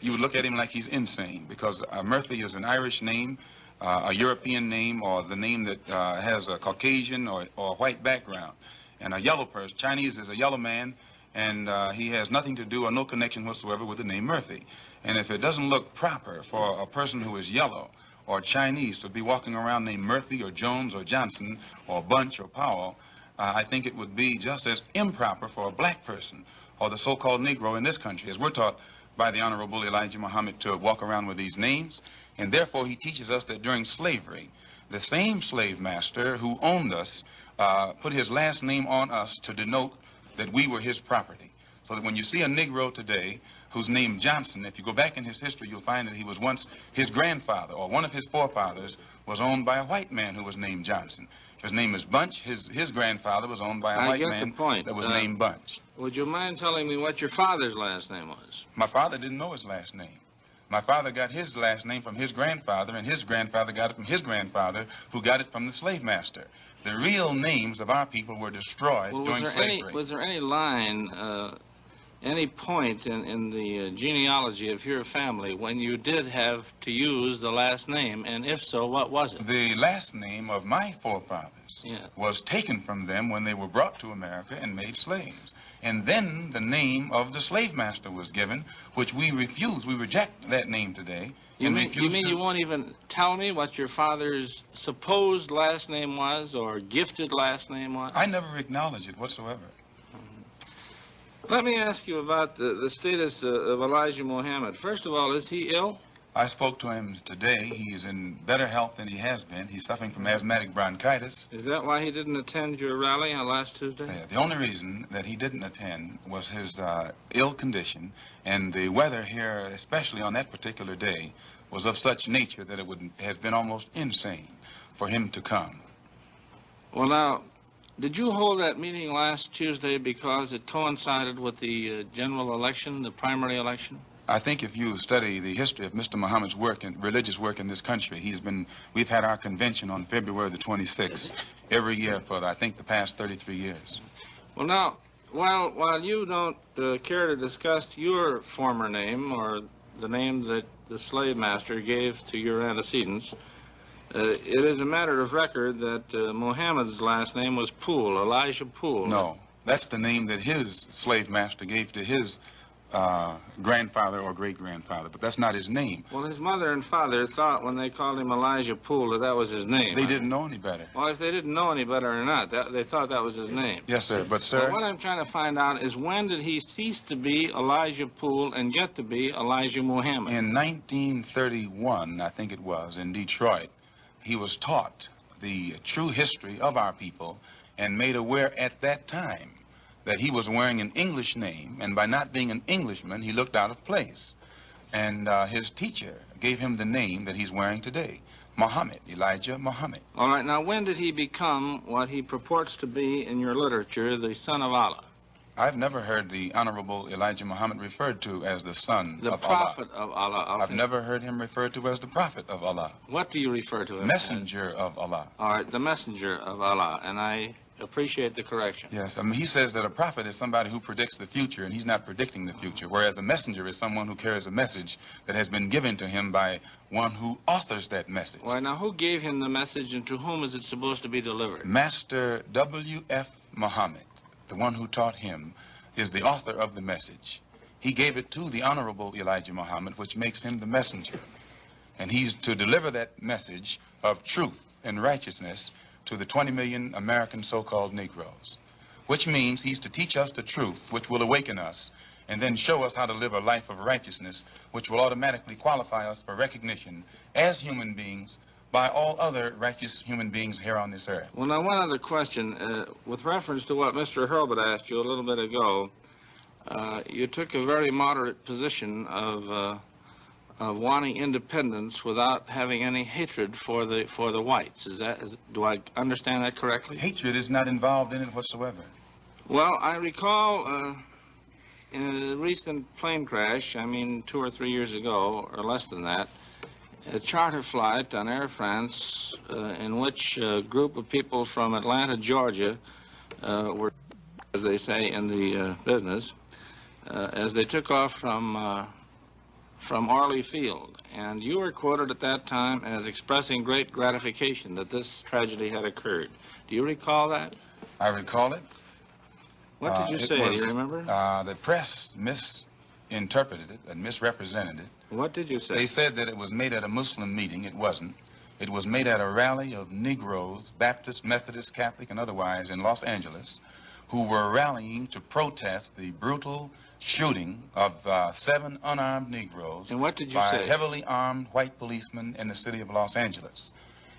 you would look at him like he's insane, because Murphy is an Irish name, a European name, or the name that has a Caucasian or white background. And a yellow person, Chinese is a yellow man, and he has nothing to do or no connection whatsoever with the name Murphy. And if it doesn't look proper for a person who is yellow or Chinese to be walking around named Murphy or Jones or Johnson or Bunch or Powell, I think it would be just as improper for a black person or the so-called Negro in this country, as we're taught by the Honorable Elijah Muhammad, to walk around with these names. And therefore he teaches us that during slavery, the same slave master who owned us put his last name on us to denote that we were his property. So that when you see a Negro today who's named Johnson, if you go back in his history, you'll find that he was once, his grandfather or one of his forefathers was owned by a white man who was named Johnson. If his name is Bunch, his grandfather was owned by a white man that was named Bunch. Would you mind telling me what your father's last name was? My father didn't know his last name. My father got his last name from his grandfather, and his grandfather got it from his grandfather, who got it from the slave master. The real names of our people were destroyed during slavery. Was there any line, any point in the genealogy of your family when you did have to use the last name, and if so, what was it? The last name of my forefathers was taken from them when they were brought to America and made slaves. And then the name of the slave master was given, which we refuse. We reject that name today. You mean you won't even tell me what your father's supposed last name was or gifted last name was? I never acknowledge it whatsoever. Let me ask you about the status of Elijah Muhammad. First of all, is he ill? I spoke to him today. He is in better health than he has been. He's suffering from asthmatic bronchitis. Is that why he didn't attend your rally on last Tuesday? The only reason that he didn't attend was his ill condition, and the weather here, especially on that particular day, was of such nature that it would have been almost insane for him to come. Well, now, did you hold that meeting last Tuesday because it coincided with the general election, the primary election? I think if you study the history of Mr. Muhammad's work and religious work in this country, we've had our convention on February the 26th every year for, I think, the past 33 years. Well, now, while you don't care to discuss your former name or the name that the slave master gave to your antecedents, it is a matter of record that Muhammad's last name was Poole, Elijah Poole. No, that's the name that his slave master gave to his grandfather or great-grandfather, but that's not his name. Well, his mother and father thought when they called him Elijah Poole that was his name. They didn't know any better. Well, if they didn't know any better or not, they thought that was his name. Yes, sir, but sir... Well, what I'm trying to find out is when did he cease to be Elijah Poole and get to be Elijah Muhammad? In 1931, I think it was, in Detroit, he was taught the true history of our people and made aware at that time that he was wearing an English name, and by not being an Englishman, he looked out of place. And his teacher gave him the name that he's wearing today, Muhammad, Elijah Muhammad. All right, now when did he become what he purports to be in your literature, the son of Allah? I've never heard the Honorable Elijah Muhammad referred to as the son of Allah. The prophet of Allah. I've never heard him referred to as the prophet of Allah. What do you refer to him Messenger of Allah. All right, the messenger of Allah, and I appreciate the correction. Yes, I mean, he says that a prophet is somebody who predicts the future, and he's not predicting the future, whereas a messenger is someone who carries a message that has been given to him by one who authors that message. Well, now, who gave him the message, and to whom is it supposed to be delivered? Master W.F. Muhammad, the one who taught him, is the author of the message. He gave it to the Honorable Elijah Muhammad, which makes him the messenger. And he's to deliver that message of truth and righteousness to the 20 million American so-called Negroes, which means he's to teach us the truth, which will awaken us, and then show us how to live a life of righteousness, which will automatically qualify us for recognition as human beings by all other righteous human beings here on this earth. Well, now, one other question. With reference to what Mr. Hurlbut asked you a little bit ago, you took a very moderate position of wanting independence without having any hatred for the whites. Do I understand that correctly? Hatred is not involved in it whatsoever. Well, I recall in a recent plane crash, I mean 2 or 3 years ago, or less than that, a charter flight on Air France in which a group of people from Atlanta, Georgia were, as they say in the business, as they took off from Orly Field. And you were quoted at that time as expressing great gratification that this tragedy had occurred. Do you recall that? I recall it. What did you say? Do you remember? The press misinterpreted it and misrepresented it. What did you say? They said that it was made at a Muslim meeting. It wasn't. It was made at a rally of Negroes, Baptist, Methodist, Catholic, and otherwise in Los Angeles, who were rallying to protest the brutal shooting of 7 unarmed Negroes and what did you by say? Heavily armed white policemen in the city of Los Angeles.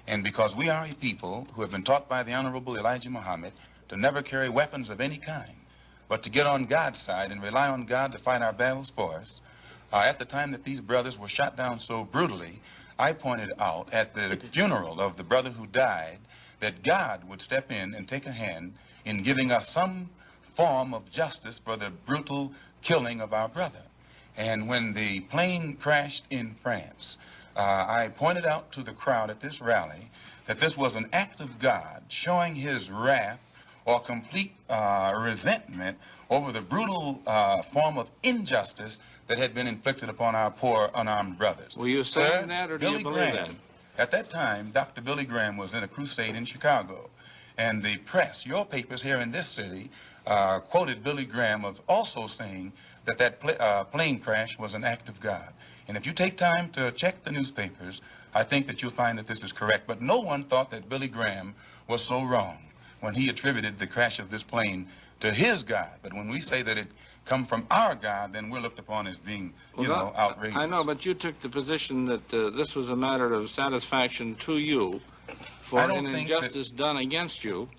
And because we are a people who have been taught by the Honorable Elijah Muhammad to never carry weapons of any kind, but to get on God's side and rely on God to fight our battles for us, at the time that these brothers were shot down so brutally, I pointed out at the funeral of the brother who died that God would step in and take a hand in giving us some form of justice for the brutal killing of our brother. And when the plane crashed in France, I pointed out to the crowd at this rally that this was an act of God showing his wrath or complete resentment over the brutal form of injustice that had been inflicted upon our poor unarmed brothers. Were you saying that, or do you believe that? At that time, Dr. Billy Graham was in a crusade in Chicago, and the press, your papers here in this city, quoted Billy Graham of also saying that that plane crash was an act of God. And if you take time to check the newspapers, I think that you'll find that this is correct. But no one thought that Billy Graham was so wrong when he attributed the crash of this plane to his God. But when we say that it come from our God, then we're looked upon as being, outrageous. I know, but you took the position that this was a matter of satisfaction to you for an injustice done against you,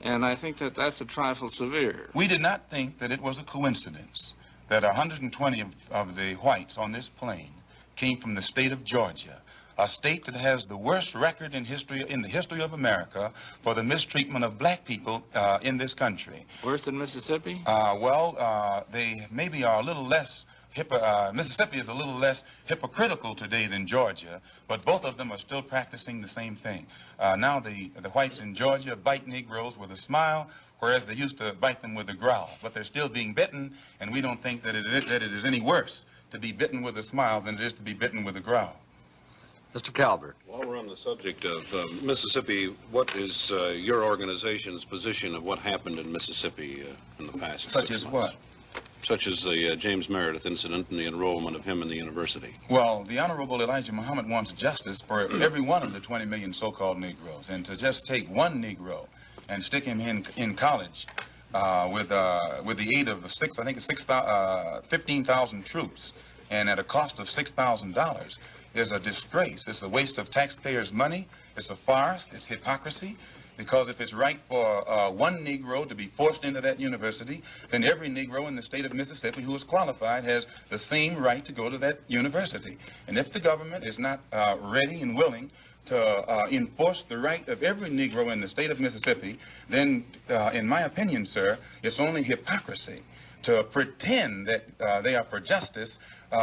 and I think that that's a trifle severe. We did not think that it was a coincidence that 120 of the whites on this plain came from the state of Georgia, a state that has the worst record in the history of America for the mistreatment of black people in this country. Worse than Mississippi? They maybe are a little less, Mississippi is a little less hypocritical today than Georgia, but both of them are still practicing the same thing. Now the whites in Georgia bite Negroes with a smile, whereas they used to bite them with a growl. But they're still being bitten, and we don't think that it is any worse to be bitten with a smile than it is to be bitten with a growl. Mr. Calvert. While we're on the subject of Mississippi, what is your organization's position of what happened in Mississippi in the past 6 months? Such as what? Such as the James Meredith incident and the enrollment of him in the university. Well, the Honorable Elijah Muhammad wants justice for every one of the 20 million so-called Negroes, and to just take one Negro and stick him in college with the aid of 15,000 troops, and at a cost of $6,000, is a disgrace. It's a waste of taxpayers' money. It's a farce. It's hypocrisy. Because if it's right for one Negro to be forced into that university, then every Negro in the state of Mississippi who is qualified has the same right to go to that university. And if the government is not ready and willing to enforce the right of every Negro in the state of Mississippi, then, in my opinion, sir, it's only hypocrisy to pretend that they are for justice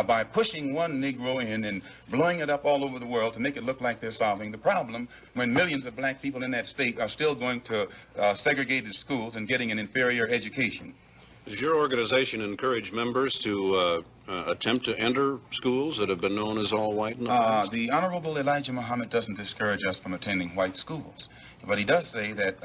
by pushing one Negro in and blowing it up all over the world to make it look like they're solving the problem when millions of black people in that state are still going to segregated schools and getting an inferior education. Does your organization encourage members to attempt to enter schools that have been known as all white in the past? The Honorable Elijah Muhammad doesn't discourage us from attending white schools, but he does say that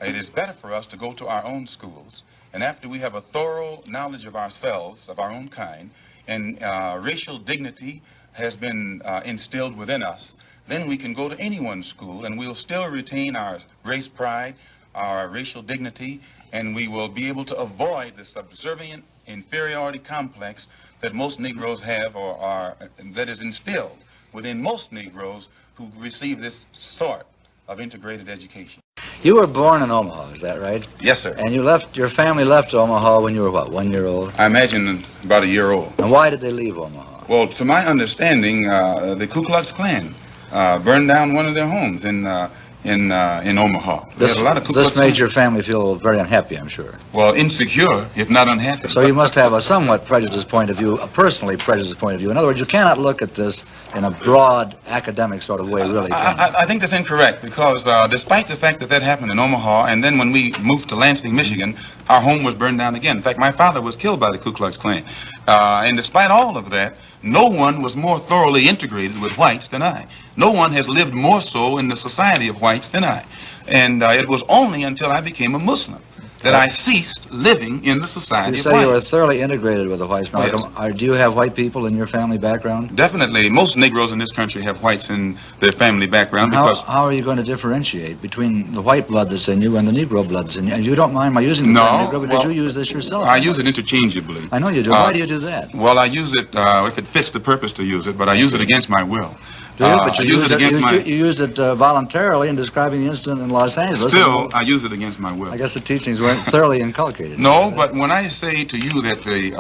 it is better for us to go to our own schools, and after we have a thorough knowledge of ourselves, of our own kind, and racial dignity has been instilled within us, then we can go to anyone's school and we'll still retain our race pride, our racial dignity, and we will be able to avoid the subservient inferiority complex that most Negroes have that is instilled within most Negroes who receive this sort of integrated education. You were born in Omaha, is that right? Yes, sir. And your family left Omaha when you were what, 1 year old? I imagine about a year old. And why did they leave Omaha? Well, to my understanding, the Ku Klux Klan burned down one of their homes in Omaha. This made your family feel very unhappy, I'm sure. Well, insecure, if not unhappy. So you must have a somewhat prejudiced point of view, a personally prejudiced point of view. In other words, you cannot look at this in a broad academic sort of way, really. I think that's incorrect, because despite the fact that that happened in Omaha, and then when we moved to Lansing, Michigan, our home was burned down again. In fact, my father was killed by the Ku Klux Klan. And despite all of that, no one was more thoroughly integrated with whites than I. No one has lived more so in the society of whites than I. And it was only until I became a Muslim that I ceased living in the society of whites. You say you were thoroughly integrated with the whites. Now, yes. Do you have white people in your family background? Definitely. Most Negroes in this country have whites in their family background. How are you going to differentiate between the white blood that's in you and the Negro blood that's in you? And you don't mind my using the term Negro because you use this yourself. I use it interchangeably. I know you do. Why do you do that? Well, I use it if it fits the purpose to use it, but I use it against my will. But you used it voluntarily in describing the incident in Los Angeles. Still, I use it against my will. I guess the teachings weren't thoroughly inculcated. No, but when I say to you that the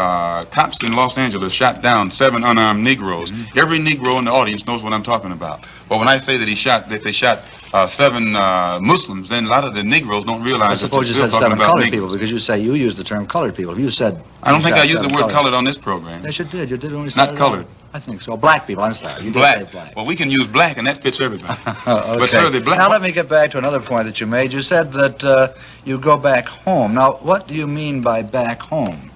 cops in Los Angeles shot down 7 unarmed Negroes, every Negro in the audience knows what I'm talking about. But when I say that they shot 7 Muslims, then a lot of the Negroes don't realize that suppose you said 7 colored people, because you say you used the term colored people. You said... I don't think I used the word colored on this program. Yes, you did. You did when we started. Not colored. I think so. Black people, I'm sorry. You did say black. Well, we can use black, and that fits everybody. Okay. But, sir, the black... Now, let me get back to another point that you made. You said that you go back home. Now, what do you mean by back home?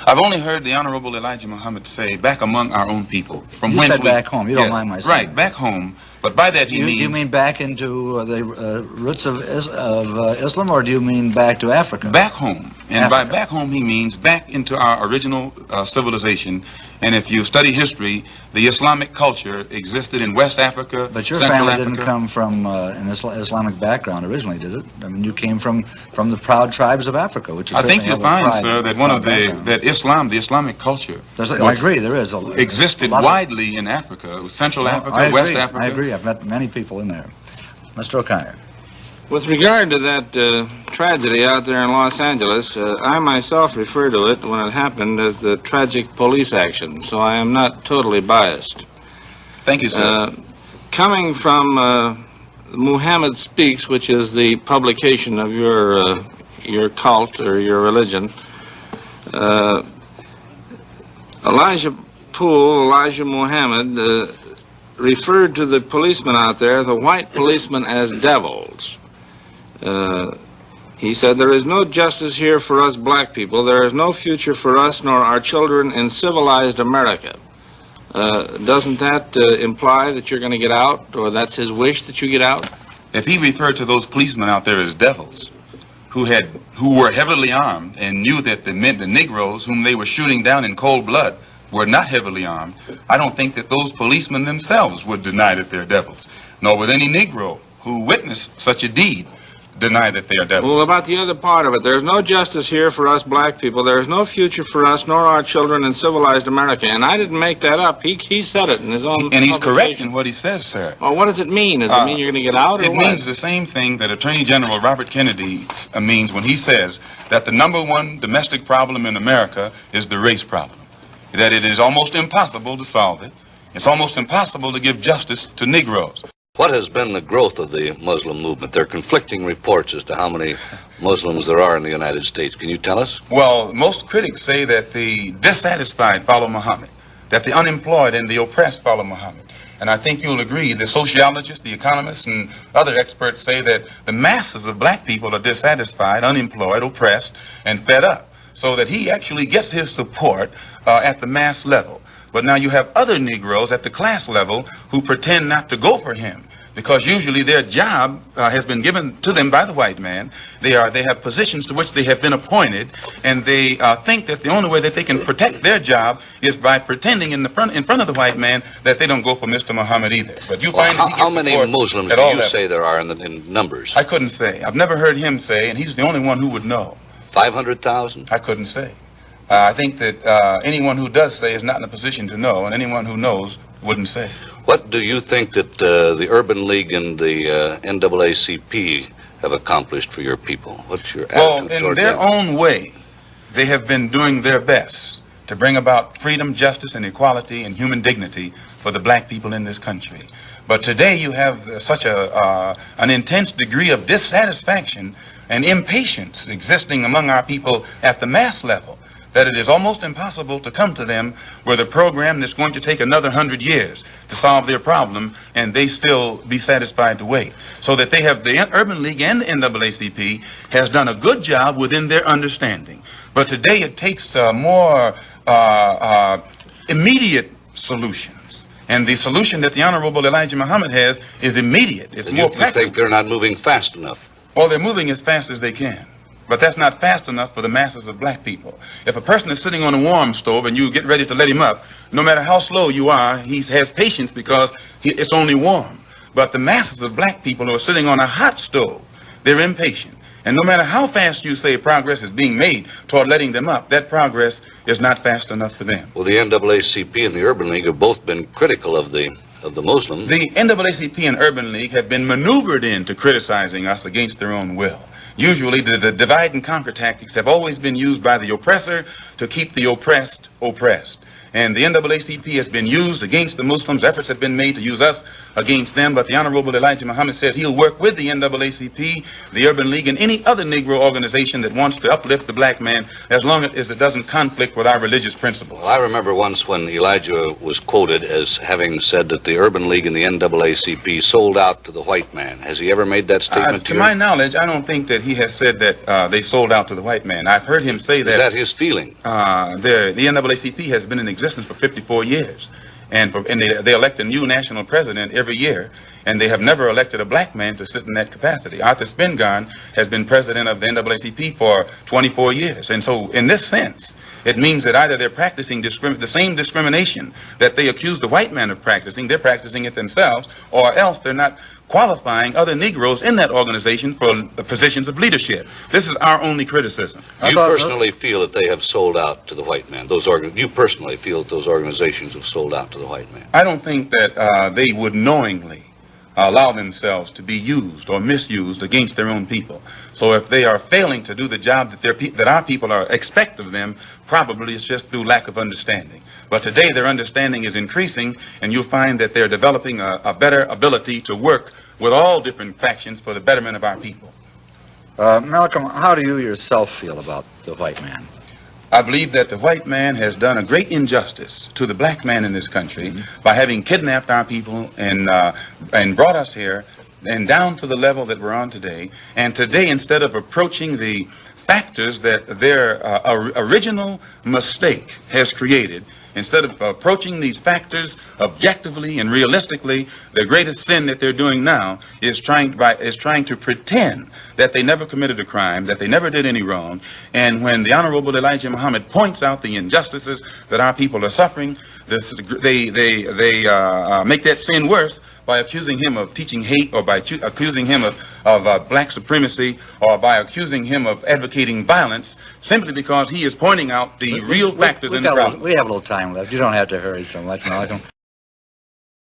I've only heard the Honorable Elijah Muhammad say, back among our own people. From whence said back home. You don't mind my saying. Right, back home. But by that he means... Do you mean back into the roots of Islam, or do you mean back to Africa? Back home. And by back home, he means back into our original civilization. And if you study history, the Islamic culture existed in West Africa, But your Central family Africa. didn't come from an Islamic background originally, did it? I mean, you came from the proud tribes of Africa, which is I think certainly you'll have a find, pride- sir, that one of background. the Islamic culture. I agree, there is existed a lot of- widely in Africa, Central Africa, I agree, West Africa. I agree. I've met many people in there. Mr. O'Connor. With regard to that tragedy out there in Los Angeles, I myself refer to it when it happened as the tragic police action, so I am not totally biased. Thank you, sir. Coming from Muhammad Speaks, which is the publication of your cult or your religion, Elijah Muhammad referred to the policemen out there, the white policemen, as devils. He said, "There is no justice here for us black people. There is no future for us nor our children in civilized America." Doesn't that imply that you're going to get out, or that's his wish that you get out? If he referred to those policemen out there as devils, who were heavily armed and knew that the Negroes whom they were shooting down in cold blood were not heavily armed, I don't think that those policemen themselves would deny that they're devils, nor would any Negro who witnessed such a deed deny that they are devils. Well, about the other part of it, there's no justice here for us black people. There is no future for us nor our children in civilized America. And I didn't make that up. He said it in his own And he's correct publication. in what he says, sir. Well, what does it mean? Does it mean you're going to get out, or It what? means the same thing that Attorney General Robert Kennedy means when he says that the #1 domestic problem in America is the race problem. That it is almost impossible to solve it. It's almost impossible to give justice to Negroes. What has been the growth of the Muslim movement? There are conflicting reports as to how many Muslims there are in the United States. Can you tell us? Well, most critics say that the dissatisfied follow Muhammad, that the unemployed and the oppressed follow Muhammad. And I think you'll agree, the sociologists, the economists, and other experts say that the masses of black people are dissatisfied, unemployed, oppressed, and fed up. So that he actually gets his support at the mass level. But now you have other Negroes at the class level who pretend not to go for him, because usually their job has been given to them by the white man. They have positions to which they have been appointed, and they think that the only way that they can protect their job is by pretending in front of the white man that they don't go for Mr. Muhammad either. But you find that he How gets many support Muslims at do all you levels. say there are in numbers? I couldn't say. I've never heard him say, and he's the only one who would know. 500,000? I couldn't say. I think that anyone who does say is not in a position to know, and anyone who knows wouldn't say. What do you think that the Urban League and the NAACP have accomplished for your people? What's your attitude Well, in toward their them? own way, they have been doing their best to bring about freedom, justice, and equality and human dignity for the black people in this country. But today you have such an intense degree of dissatisfaction and impatience existing among our people at the mass level, that it is almost impossible to come to them with a program that's going to take another 100 years to solve their problem, and they still be satisfied to wait. So that they have, the Urban League and the NAACP has done a good job within their understanding. But today it takes more immediate solutions. And the solution that the Honorable Elijah Muhammad has is immediate. It's And more you practical. think they're not moving fast enough? Well, they're moving as fast as they can. But that's not fast enough for the masses of black people. If a person is sitting on a warm stove and you get ready to let him up, no matter how slow you are, he has patience because it's only warm. But the masses of black people who are sitting on a hot stove, they're impatient. And no matter how fast you say progress is being made toward letting them up, that progress is not fast enough for them. Well, the NAACP and the Urban League have both been critical of the Muslims. The NAACP and Urban League have been maneuvered into criticizing us against their own will. Usually the divide and conquer tactics have always been used by the oppressor to keep the oppressed oppressed. And the NAACP has been used against the Muslims. Efforts have been made to use us against them. But the Honorable Elijah Muhammad says he'll work with the NAACP, the Urban League, and any other Negro organization that wants to uplift the black man as long as it doesn't conflict with our religious principles. Well, I remember once when Elijah was quoted as having said that the Urban League and the NAACP sold out to the white man. Has he ever made that statement To you? my knowledge, I don't think that he has said that they sold out to the white man. I've heard him say that. Is that his feeling? The NAACP has been in existence for 54 years. And they elect a new national president every year. and they have never elected a black man to sit in that capacity. Arthur Spingarn has been president of the NAACP for 24 years. And so in this sense, it means that either they're practicing the same discrimination that they accuse the white man of practicing, they're practicing it themselves, or else they're not qualifying other Negroes in that organization for the positions of leadership. This is our only criticism. You personally feel that they have sold out to the white man? You personally feel that those organizations have sold out to the white man? I don't think that they would knowingly allow themselves to be used or misused against their own people. So if they are failing to do the job that our people expect of them, probably it's just through lack of understanding. But today their understanding is increasing, and you'll find that they're developing a better ability to work with all different factions for the betterment of our people. Malcolm, how do you yourself feel about the white man? I believe that the white man has done a great injustice to the black man in this country by having kidnapped our people and brought us here and down to the level that we're on today. And today, instead of approaching the factors that their original mistake has created, instead of approaching these factors objectively and realistically, the greatest sin that they're doing now is trying to pretend that they never committed a crime, that they never did any wrong. And when the Honorable Elijah Muhammad points out the injustices that our people are suffering, they make that sin worse by accusing him of teaching hate, or by accusing him of black supremacy, or by accusing him of advocating violence, simply because he is pointing out the real factors in the problem. We have a little time left. You don't have to hurry so much, Malcolm.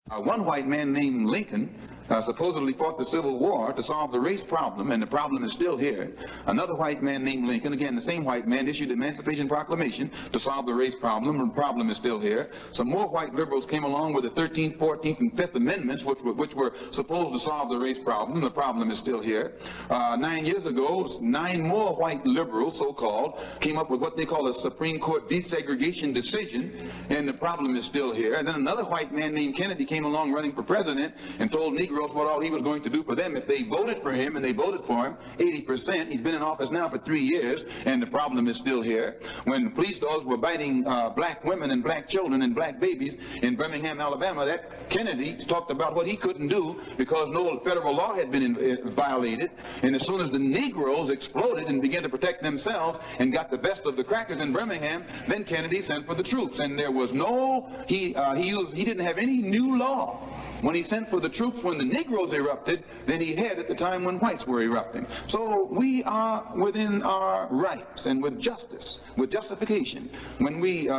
One white man named Lincoln supposedly fought the Civil War to solve the race problem, and the problem is still here. Another white man named Lincoln, again the same white man, issued the Emancipation Proclamation to solve the race problem, and the problem is still here. Some more white liberals came along with the 13th, 14th, and 5th Amendments, which were supposed to solve the race problem. The problem is still here. 9 years ago, 9 more white liberals, so-called, came up with what they call a Supreme Court desegregation decision, and the problem is still here. And then another white man named Kennedy came along running for president and told Negroes what all he was going to do for them if they voted for him, and they voted for him 80%. He's been in office now for 3 years, and the problem is still here. When police dogs were biting black women and black children and black babies in Birmingham, Alabama, that Kennedy talked about what he couldn't do because no federal law had been violated. And as soon as the Negroes exploded and began to protect themselves and got the best of the crackers in Birmingham, then Kennedy sent for the troops. And there was no, he didn't have any new law when he sent for the troops when the Negroes erupted than he had at the time when whites were erupting. So we are within our rights and with justice, with justification, when we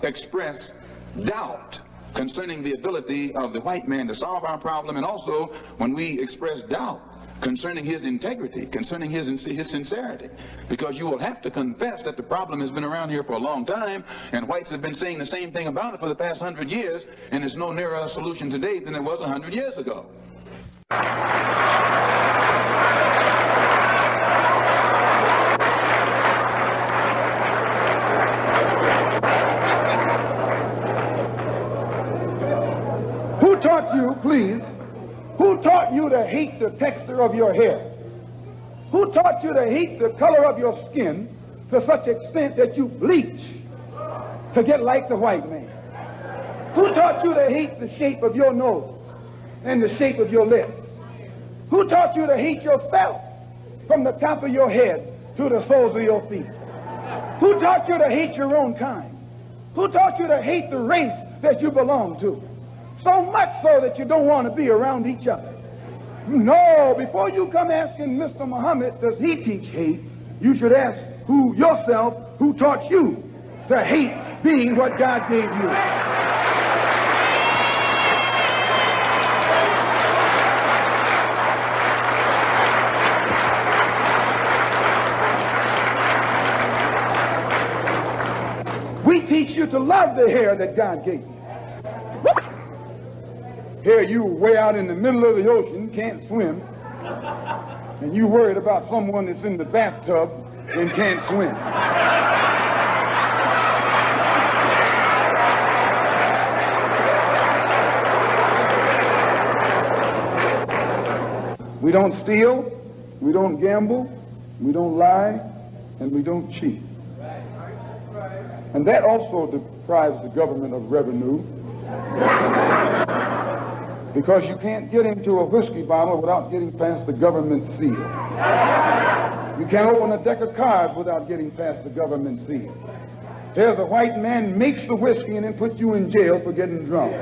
express doubt concerning the ability of the white man to solve our problem, and also when we express doubt concerning his integrity, concerning his sincerity. Because you will have to confess that the problem has been around here for a long time, and whites have been saying the same thing about it for the past 100 years, and it's no nearer a solution today than it was 100 years ago. Who taught you, please, who taught you to hate the texture of your hair? Who taught you to hate the color of your skin to such extent that you bleach to get like the white man? Who taught you to hate the shape of your nose and the shape of your lips? Who taught you to hate yourself from the top of your head to the soles of your feet? Who taught you to hate your own kind? Who taught you to hate the race that you belong to? So much so that you don't want to be around each other. No, before you come asking Mr. Muhammad, does he teach hate, you should ask yourself, who taught you to hate being what God gave you? We teach you to love the hair that God gave you. Here you way out in the middle of the ocean, can't swim, and you worried about someone that's in the bathtub and can't swim. We don't steal, we don't gamble, we don't lie, and we don't cheat. And that also deprives the government of revenue. because you can't get into a whiskey bottle without getting past the government seal. You can't open a deck of cards without getting past the government seal. There's a white man makes the whiskey and then puts you in jail for getting drunk.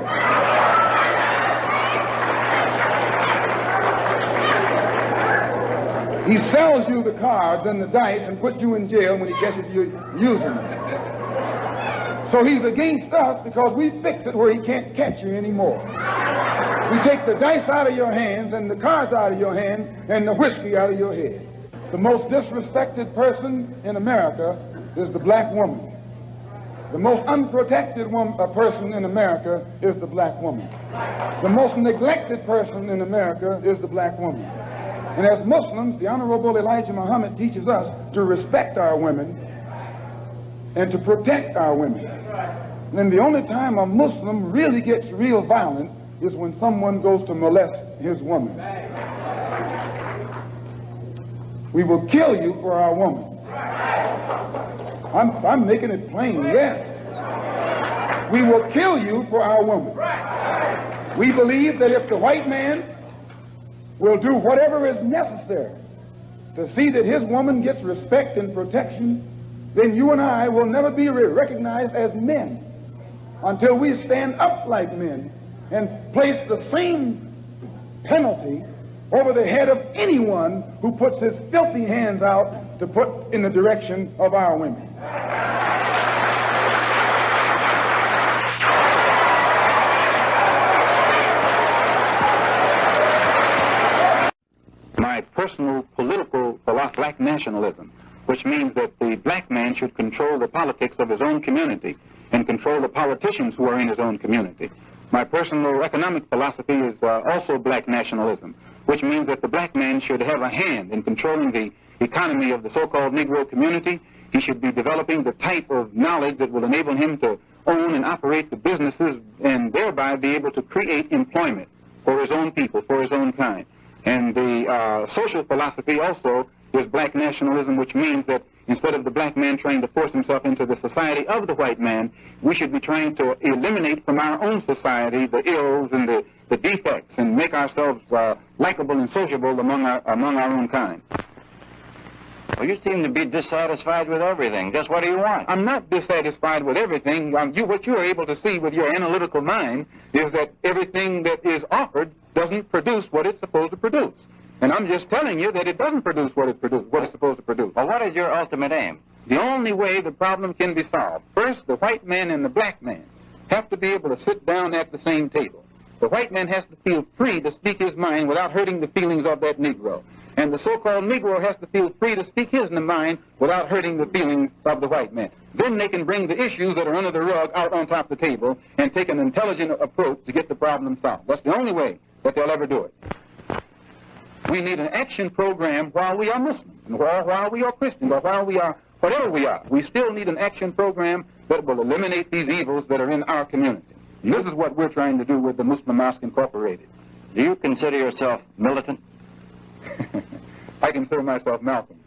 He sells you the cards and the dice and puts you in jail when he catches you using them. So he's against us because we fix it where he can't catch you anymore. We take the dice out of your hands and the cards out of your hands and the whiskey out of your head. The most disrespected person in America is the black woman. The most unprotected person in America is the black woman. The most neglected person in America is the black woman. And as Muslims, the Honorable Elijah Muhammad teaches us to respect our women and to protect our women. And the only time a Muslim really gets real violent is when someone goes to molest his woman. We will kill you for our woman. I'm making it plain, yes. We will kill you for our woman. We believe that if the white man will do whatever is necessary to see that his woman gets respect and protection, then you and I will never be recognized as men until we stand up like men and place the same penalty over the head of anyone who puts his filthy hands out to put in the direction of our women. My personal political philosophy, black nationalism, which means that the black man should control the politics of his own community and control the politicians who are in his own community. My personal economic philosophy is also black nationalism, which means that the black man should have a hand in controlling the economy of the so-called Negro community. He should be developing the type of knowledge that will enable him to own and operate the businesses and thereby be able to create employment for his own people, for his own kind. And the social philosophy also is black nationalism, which means that instead of the black man trying to force himself into the society of the white man, we should be trying to eliminate from our own society the ills and the defects and make ourselves likable and sociable among our own kind. Well, you seem to be dissatisfied with everything. Just what do you want? I'm not dissatisfied with everything. What you are able to see with your analytical mind is that everything that is offered doesn't produce what it's supposed to produce. And I'm just telling you that it doesn't produce what it's supposed to produce. Well, what is your ultimate aim? The only way the problem can be solved. First, the white man and the black man have to be able to sit down at the same table. The white man has to feel free to speak his mind without hurting the feelings of that Negro. And the so-called Negro has to feel free to speak his mind without hurting the feelings of the white man. Then they can bring the issues that are under the rug out on top of the table and take an intelligent approach to get the problem solved. That's the only way that they'll ever do it. We need an action program while we are Muslims, and while we are Christians, or while we are whatever we are. We still need an action program that will eliminate these evils that are in our community. And this is what we're trying to do with the Muslim Mosque Incorporated. Do you consider yourself militant? I consider myself Malcolm.